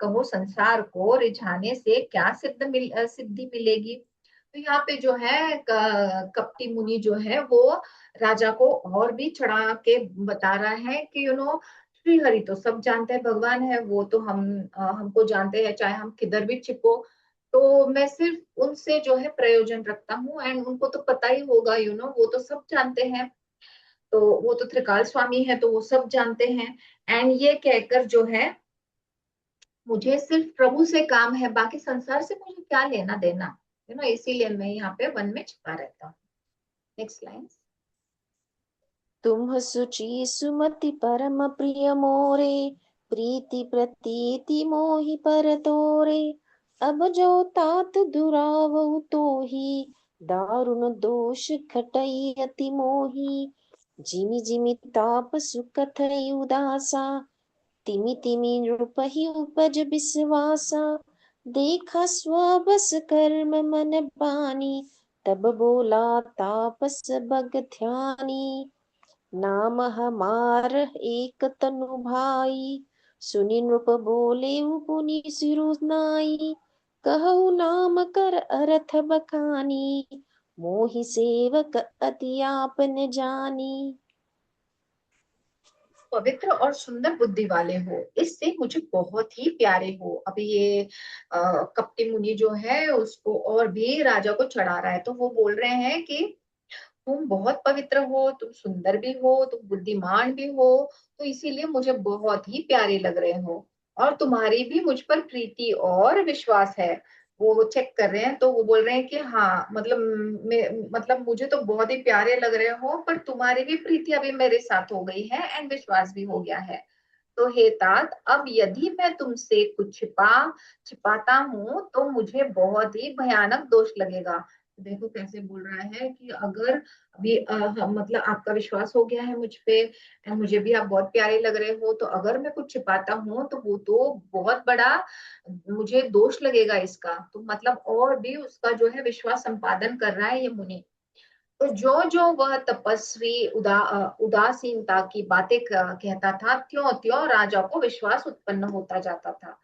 कहो संसार को रिझाने से क्या सिद्धि मिलेगी। तो यहाँ पे जो है कपटी मुनि जो है वो राजा को और भी चढ़ा के बता रहा है कि श्री हरि तो सब जानते हैं, भगवान है वो तो हमको जानते हैं चाहे हम किधर भी छिपो। तो मैं सिर्फ उनसे जो है प्रयोजन रखता हूँ, एंड उनको तो पता ही होगा, वो तो सब जानते हैं। तो वो तो त्रिकाल स्वामी है तो वो सब जानते हैं। एंड ये कहकर जो है मुझे सिर्फ प्रभु से काम है, बाकी संसार से मुझे क्या लेना देना, इसीलिए मैं यहाँ पे वन में छिपा रहता हूँ। Next line. तुम सुचि सुमति परम प्रिय मोरे, प्रीति प्रतीति मोहि पर तोरे। अब जो तात दुरावहु तोहि, दारुण दोष खटई अति मोहि। जिमि जिमि तापसु कथई उदासा, तिमि तिमि नृपहि उपज बिसवासा। देखा स्वबस कर्म मन बानी, तब बोला तापस बग ध्यानी। नाम हमार एक तनु भाई, सुनि नृप बोले पुनि सिरु नाई। कहु नाम कर अरथ बखानी, मोहि सेवक अति आपन जानी। पवित्र और सुंदर बुद्धि वाले हो, इससे मुझे बहुत ही प्यारे हो। अभी ये कपटी मुनि जो है उसको और भी राजा को चढ़ा रहा है। तो वो बोल रहे हैं कि तुम बहुत पवित्र हो, तुम सुंदर भी हो, तुम बुद्धिमान भी हो, तो इसीलिए मुझे बहुत ही प्यारे लग रहे हो, और तुम्हारी भी मुझ पर प्रीति और विश्वास है। वो चेक कर रहे हैं, तो वो बोल रहे हैं कि हाँ मतलब मतलब मुझे तो बहुत ही प्यारे लग रहे हो, पर तुम्हारी भी प्रीति अभी मेरे साथ हो गई है एंड विश्वास भी हो गया है। तो हे तात, अब यदि मैं तुमसे कुछ छिपाता हूँ तो मुझे बहुत ही भयानक दोष लगेगा। देखो कैसे बोल रहा है कि अगर अभी मतलब आपका विश्वास हो गया है मुझ पे, मुझे भी आप बहुत प्यारे लग रहे हो, तो अगर मैं कुछ छिपाता हूँ तो वो तो बहुत बड़ा मुझे दोष लगेगा इसका। तो मतलब और भी उसका जो है विश्वास संपादन कर रहा है ये मुनि। तो जो जो वह तपस्वी उदासीनता की बातें कहता था, त्यों त्यों राजा को विश्वास उत्पन्न होता जाता था।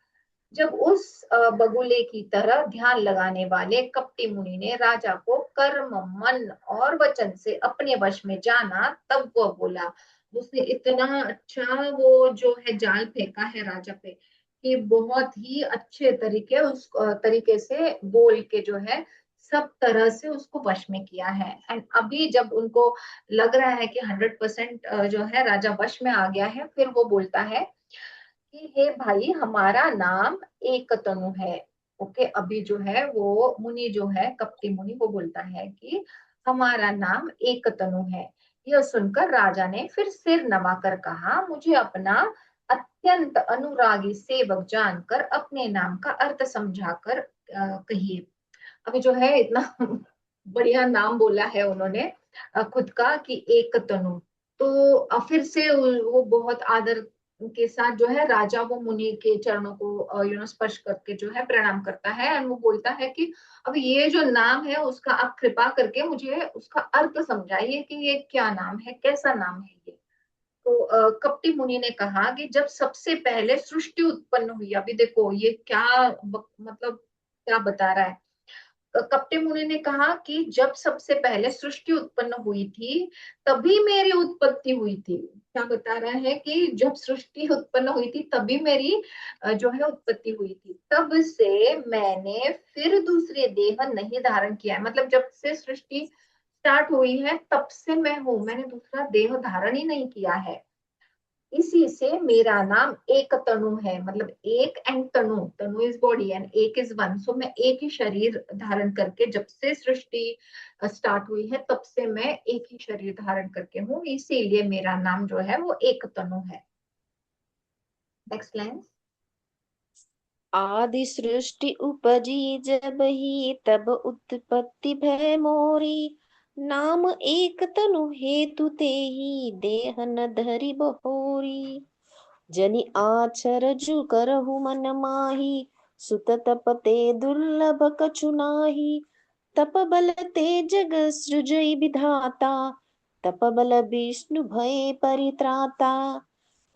जब उस बगुले की तरह ध्यान लगाने वाले कपटी मुनि ने राजा को कर्म, मन और वचन से अपने वश में जाना, तब वह बोला। उसने इतना अच्छा वो जो है जाल फेंका है राजा पे, कि बहुत ही अच्छे तरीके से बोल के जो है सब तरह से उसको वश में किया है। एंड अभी जब उनको लग रहा है कि 100% जो है राजा वश में आ गया है, फिर वो बोलता है कि हे भाई, हमारा नाम एक तनु है। ओके, अभी जो है वो मुनि जो है कपटी मुनि, वो बोलता है कि हमारा नाम एक तनु है। यह सुनकर राजा ने फिर सिर नवाकर कहा, मुझे अपना अत्यंत अनुरागी सेवक जानकर अपने नाम का अर्थ समझाकर कहिए। अभी जो है इतना बढ़िया नाम बोला है उन्होंने खुद का कि एक तनु। तो फिर से वो बहुत आदर के साथ जो है राजा वो मुनि के चरणों को स्पर्श करके जो है प्रणाम करता है, और वो बोलता है कि अब ये जो नाम है उसका आप कृपा करके मुझे उसका अर्थ समझाइए कि ये क्या नाम है, कैसा नाम है ये। तो कपटी मुनि ने कहा कि जब सबसे पहले सृष्टि उत्पन्न हुई, अभी देखो ये क्या मतलब क्या बता रहा है। कपटे मुनि ने कहा कि जब सबसे पहले सृष्टि उत्पन्न हुई थी, तभी मेरी उत्पत्ति हुई थी। क्या बता रहा है कि जब सृष्टि उत्पन्न हुई थी तभी मेरी जो है उत्पत्ति हुई थी। तब से मैंने फिर दूसरे देह नहीं धारण किया है, मतलब जब से सृष्टि स्टार्ट हुई है तब से मैं हूं, मैंने दूसरा देह धारण ही नहीं किया है। इसी से मेरा नाम एक तनु है, मतलब एक and Tanu, Tanu is body and एक इज वन। सो मैं एक ही शरीर धारण करके, जब से सृष्टि स्टार्ट हुई है तब से मैं एक ही शरीर धारण करके हूँ, इसीलिए मेरा नाम जो है वो एक तनु है। Next line. आदि सृष्टि उपजी जब ही, तब उत्पत्ति भय मोरी। नाम एक तनु हेतु ते ही, देह न धरि बहोरी। जनि आचर जु करहु मन माही, सुत तप ते दुर्लभ कछु नाही। तप बल ते जग सृजई विधाता, तप बल विष्णु भय परित्राता।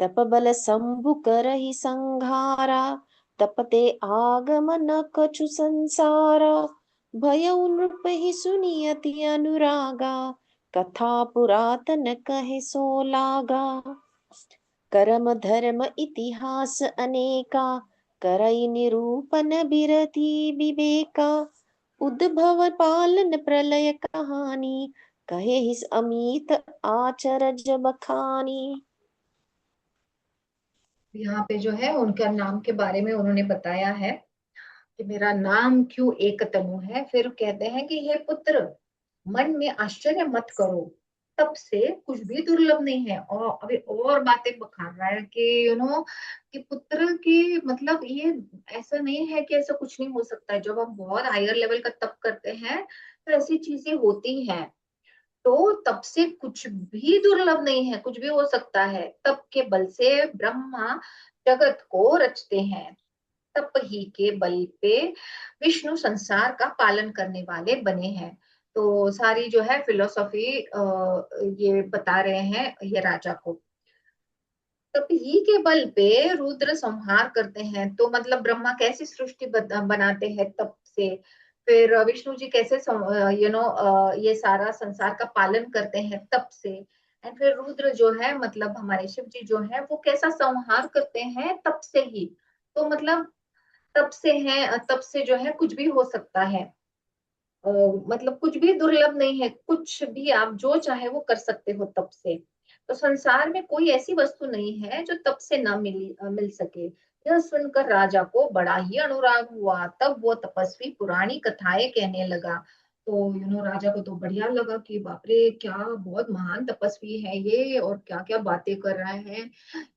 तप बल शंभु करहि संघारा, तपते आगमन कछु संसारा। भयउ नृप ही सुनियति अनुरागा, कथा पुरातन कहे सो लागा। कर्म धर्म इतिहास अनेका, करई निरूपण बिरति विवेका। उद्भव पालन प्रलय कहानी, कहे हिस अमित आचरज बखानी। यहाँ पे जो है उनका नाम के बारे में उन्होंने बताया है कि मेरा नाम क्यों एक तनु है। फिर कहते हैं कि हे पुत्र, मन में आश्चर्य मत करो, तब से कुछ भी दुर्लभ नहीं है। और अभी और बातें बखान रहा है कि कि पुत्र की मतलब ये ऐसा नहीं है कि ऐसा कुछ नहीं हो सकता है। जब हम बहुत हायर लेवल का तप करते हैं तो ऐसी चीजें होती हैं। तो तप से कुछ भी दुर्लभ नहीं है, कुछ भी हो सकता है। तप के बल से ब्रह्मा जगत को रचते हैं, तप ही के बल पे विष्णु संसार का पालन करने वाले बने हैं। तो सारी जो है फिलोसॉफी ये बता रहे हैं ये राजा को। तप ही के बल पे रुद्र संहार करते हैं, तो मतलब ब्रह्मा कैसी सृष्टि बनाते हैं तप से। फिर विष्णु जी कैसे ये सारा संसार का पालन करते हैं तप से। एंड फिर रुद्र जो है मतलब हमारे शिव जी जो है वो कैसा संहार करते हैं तप से ही। तो मतलब तब से है, तब से जो है कुछ भी हो सकता है। अ, मतलब कुछ भी दुर्लभ नहीं है, कुछ भी आप जो चाहे वो कर सकते हो तब से। तो संसार में कोई ऐसी वस्तु नहीं है जो तब से ना मिल सके। यह सुनकर राजा को बड़ा ही अनुराग हुआ। तब वो तपस्वी पुरानी कथाएं कहने लगा। तो राजा को तो बढ़िया लगा कि बाप रे, क्या बहुत महान तपस्वी है ये, और क्या क्या बातें कर रहा है,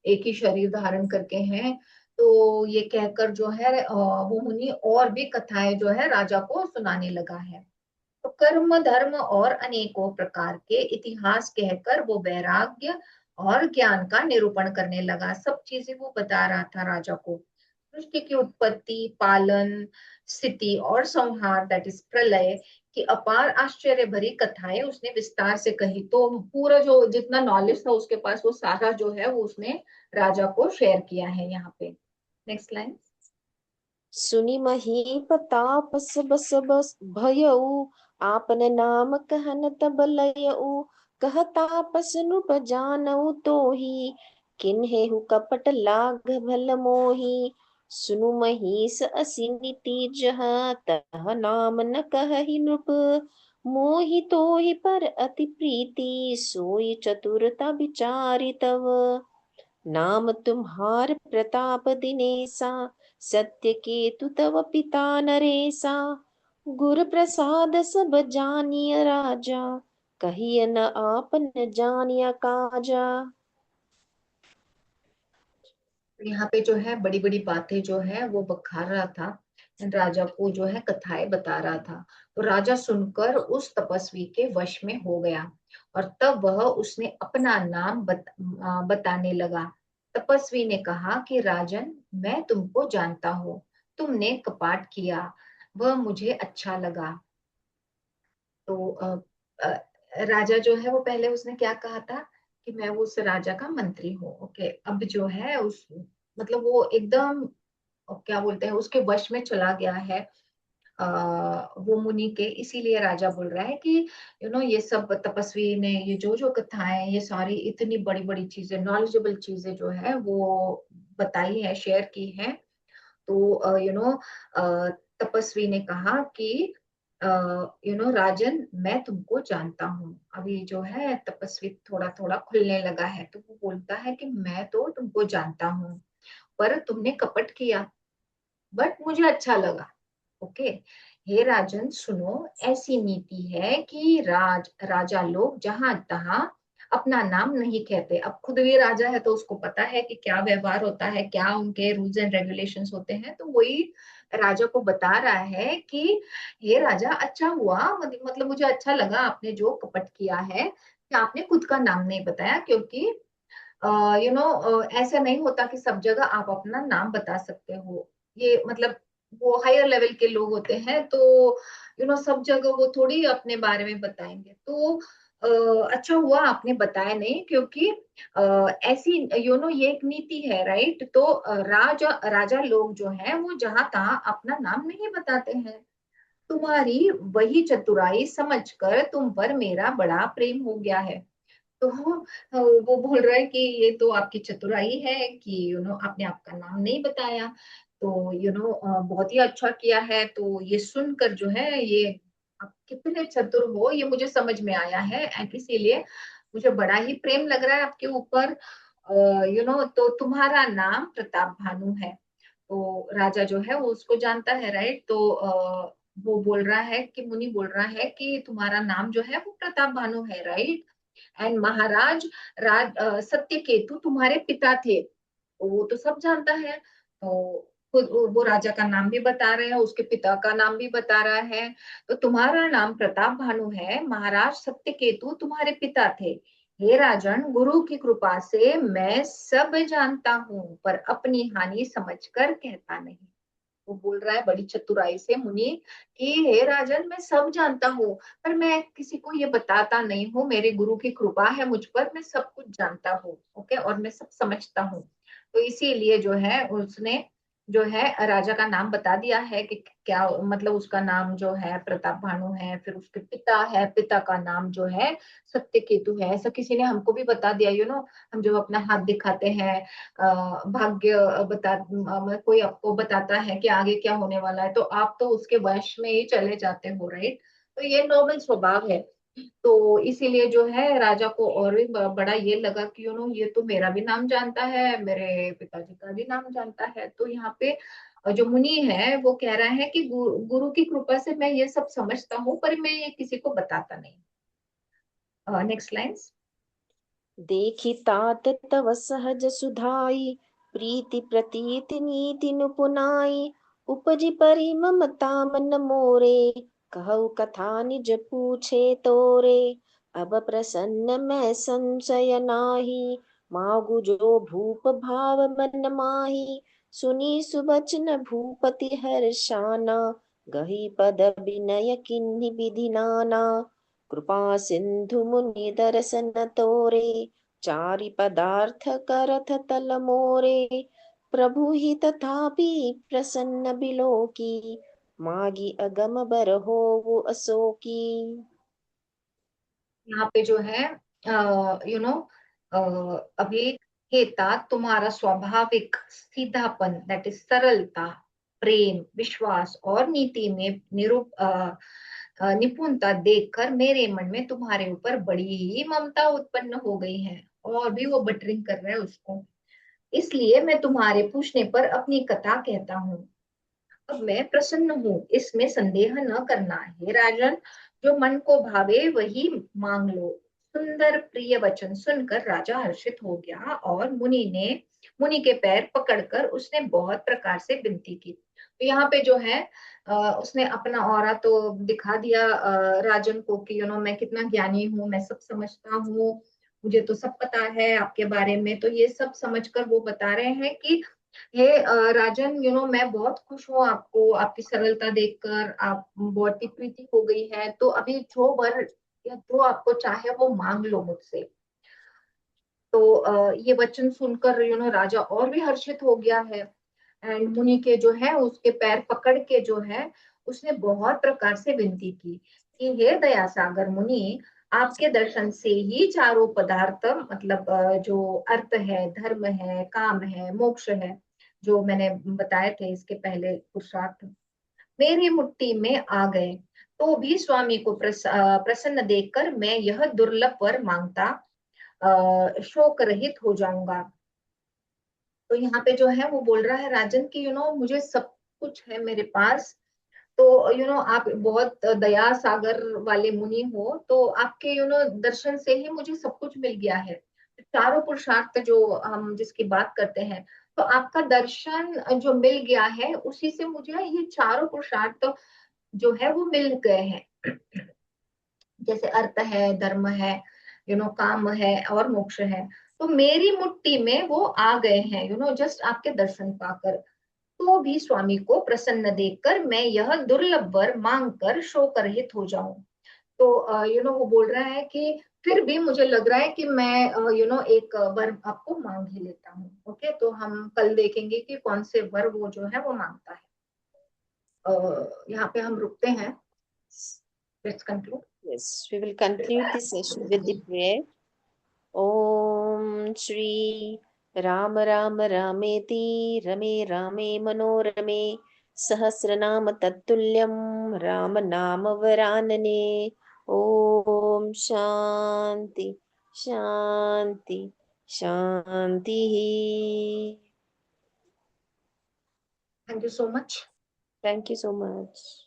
एक ही शरीर धारण करके हैं। तो ये कहकर जो है वो मुनि और भी कथाएं जो है राजा को सुनाने लगा है। तो कर्म धर्म और अनेकों प्रकार के इतिहास कहकर वो वैराग्य और ज्ञान का निरूपण करने लगा। सब चीजें वो बता रहा था राजा को। सृष्टि की उत्पत्ति, पालन, स्थिति और संहार, दैट इज प्रलय की अपार आश्चर्य भरी कथाएं उसने विस्तार से कही। तो पूरा जो जितना नॉलेज था उसके पास, वो सारा जो है वो उसने राजा को शेयर किया है यहाँ पे। Next line. सुनि महीपताप सब बस भयऊ, आपन नाम कहन तब लयऊ। कह तापस नुप जानऊ तोहि, किन्हेहु कपट लाग भल मोहि। सुनु महीस असी नीति जह, तह नाम न कहहि नृप। मोहि तोहि पर अति प्रीति, सोई चतुरता विचारि तव। नाम तुम्हार प्रताप दिनेसा, सत्य केतु तव पिता नरेसा। गुर प्रसाद सब जानिय राजा, कहिय न आपन जानिय काजा। यहाँ पे जो है बड़ी बड़ी बातें जो है वो बखार रहा था, राजा को जो है कथाएं बता रहा था। तो राजा सुनकर उस तपस्वी के वश में हो गया, और तब वह उसने अपना नाम बताने लगा। तपस्वी ने कहा कि राजन, मैं तुमको जानता हूँ, तुमने कपट किया, वह मुझे अच्छा लगा। तो अ, राजा जो है वो पहले उसने क्या कहा था कि मैं वो उस राजा का मंत्री हूँ। ओके, अब जो है उस मतलब वो एकदम क्या बोलते हैं उसके वश में चला गया है वो मुनि के। इसीलिए राजा बोल रहा है कि ये सब तपस्वी ने ये जो जो कथाएं, ये सारी इतनी बड़ी बड़ी चीजें, नॉलेजेबल चीजें जो है वो बताई है, शेयर की है। तो तपस्वी ने कहा कि राजन, मैं तुमको जानता हूँ। अभी जो है तपस्वी थोड़ा थोड़ा खुलने लगा है, तो वो बोलता है कि मैं तो तुमको जानता हूँ, पर तुमने कपट किया, बट मुझे अच्छा लगा। ओके, हे राजन सुनो, ऐसी नीति है कि राजा लोग जहां तहां अपना नाम नहीं कहते। अब खुद भी राजा है तो उसको पता है कि क्या व्यवहार होता है, क्या उनके रूल्स एंड रेगुलेशंस होते हैं। तो वही राजा को बता रहा है कि हे राजा, अच्छा हुआ, मतलब मुझे अच्छा लगा आपने जो कपट किया है कि आपने खुद का नाम नहीं बताया, क्योंकि ऐसा नहीं होता कि सब जगह आप अपना नाम बता सकते हो। ये मतलब वो हायर लेवल के लोग होते हैं, तो सब जगह वो थोड़ी अपने बारे में बताएंगे। तो अच्छा हुआ आपने बताया नहीं, क्योंकि ऐसी ये एक नीति है, राइट। तो राजा राजा लोग जो है वो जहां तहां अपना नाम नहीं बताते हैं। तुम्हारी वही चतुराई समझकर तुम पर मेरा बड़ा प्रेम हो गया है। तो वो बोल रहा है कि ये तो आपकी चतुराई है कि आपने आपका नाम नहीं बताया। तो बहुत ही अच्छा किया है। तो ये सुनकर जो है, ये आप कितने चतुर हो ये मुझे समझ में आया है, एंड इसीलिए मुझे बड़ा ही प्रेम लग रहा है आपके ऊपर। तो तुम्हारा नाम प्रताप भानु है। तो राजा जो है वो उसको जानता है, राइट। तो वो बोल रहा है कि मुनि बोल रहा है कि तुम्हारा नाम जो है वो प्रताप भानु है, राइट। एंड महाराज सत्यकेतु तुम्हारे पिता थे। तो वो तो सब जानता है। तो खुद वो राजा का नाम भी बता रहे हैं, उसके पिता का नाम भी बता रहा है। तो तुम्हारा नाम प्रताप भानु है, महाराज सत्यकेतु तुम्हारे पिता थे। हे राजन, गुरु की कृपा से मैं सब जानता हूँ, पर अपनी हानि समझकर कहता नहीं। वो बोल रहा है बड़ी चतुराई से मुनि कि हे राजन, मैं सब जानता हूँ, पर मैं किसी को ये बताता नहीं हूँ। मेरे गुरु की कृपा है मुझ पर, मैं सब कुछ जानता हूँ। ओके, और मैं सब समझता हूँ। तो इसीलिए जो है उसने जो है राजा का नाम बता दिया है कि क्या मतलब उसका नाम जो है प्रताप भानु है, फिर उसके पिता है, पिता का नाम जो है सत्यकेतु है। ऐसा किसी ने हमको भी बता दिया, हम जब अपना हाथ दिखाते हैं, भाग्य कोई आपको बताता है कि आगे क्या होने वाला है, तो आप तो उसके वश में ही चले जाते हो, राइट। तो ये नॉर्मल स्वभाव है। तो इसीलिए जो है राजा को और भी बड़ा ये लगा कि ये तो मेरा भी नाम जानता है, मेरे पिताजी का भी नाम जानता है। तो यहाँ पे जो मुनि है वो कह रहा है कि गुरु की कृपा से मैं ये सब समझता हूँ, पर मैं ये किसी को बताता नहीं। Next lines. देखि तात तव सहज सुधाई, प्रीति प्रतीति नीति नुपुनाई, उपजि परि ममता मन मोरे, कहु कथा निज पूछे तोरे। अब प्रसन्न मैं संशय नाही, मागु जो भूप भाव मन माही। सुनी सुबचन भूपति हर्षाना, गही पद विनय किन्हि विधि नाना। कृपा सिंधु मुनि दर्शन तोरे, चारि पदार्थ करथ तल मोरे। प्रभु ही तथापि प्रसन्न बिलो की, मागी अगम बर हो असोकी। यहाँ पे जो है यू नो अभी, हे तात, तुम्हारा स्वाभाविक सीधापन, दैट इज सरलता, प्रेम, विश्वास और नीति में निपुणता देखकर मेरे मन में तुम्हारे ऊपर बड़ी ही ममता उत्पन्न हो गई है। और भी वो बटरिंग कर रहा है उसको। इसलिए मैं तुम्हारे पूछने पर अपनी कथा कहता हूँ। अब मैं प्रसन्न हूँ, इसमें संदेह न करना। हे राजन, जो मन को भावे वही मांग लो। सुंदर प्रिय वचन सुनकर राजा हर्षित हो गया और मुनि के पैर पकड़कर उसने बहुत प्रकार से विनती की। तो यहाँ पे जो है उसने अपना औरा तो दिखा दिया राजन को कि मैं कितना ज्ञानी हूँ, मैं सब समझता हूँ, मुझे तो सब पता है आपके बारे में। तो ये सब समझकर वो बता रहे हैं कि हे राजन, मैं बहुत खुश हूँ आपको, आपकी सरलता देखकर आप बहुत ही प्रीति हो गई है। तो अभी जो वर या जो आपको चाहे वो मांग लो मुझसे। तो ये वचन सुनकर राजा और भी हर्षित हो गया है। एंड मुनि के जो है उसके पैर पकड़ के जो है उसने बहुत प्रकार से विनती की कि हे दया सागर मुनि, आपके दर्शन से ही चारों पदार्थ, मतलब जो अर्थ है, धर्म है, काम है, मोक्ष है, जो मैंने बताए थे इसके पहले पुरुषार्थ, मेरी मुट्ठी में आ गए। तो भी स्वामी को प्रसन्न देखकर मैं यह दुर्लभ वर मांगता शोक रहित हो जाऊंगा। तो यहाँ पे जो है वो बोल रहा है राजन की मुझे सब कुछ है मेरे पास। तो आप बहुत दया सागर वाले मुनि हो, तो आपके दर्शन से ही मुझे सब कुछ मिल गया है। चारों पुरुषार्थ जो हम जिसकी बात करते हैं, तो आपका दर्शन जो मिल गया है उसी से मुझे ये चारों पुरुषार्थ जो है वो मिल गए हैं। जैसे अर्थ है, धर्म है, काम है और मोक्ष है। तो मेरी मुट्ठी में वो आ गए हैं जस्ट आपके दर्शन पाकर। तो भी स्वामी को प्रसन्न देखकर मैं यह दुर्लभ वर मांग कर शोक रहित हो जाऊं। तो वो बोल रहा है कि फिर भी मुझे लग रहा है कि मैं एक वर आपको मांग ही लेता हूँ। ओके, तो हम कल देखेंगे कि कौन से वर वो जो है वो मांगता है। यहाँ पे हम रुकते हैं। Let's conclude. Yes, we will conclude this session with the prayer. Om Shri Ram Ram Rameti Rame Rame Manorame Sahasranam Tattulям Ram Nam Varanane. Om Shanti Shanti Shanti. Thank you so much. Thank you so much.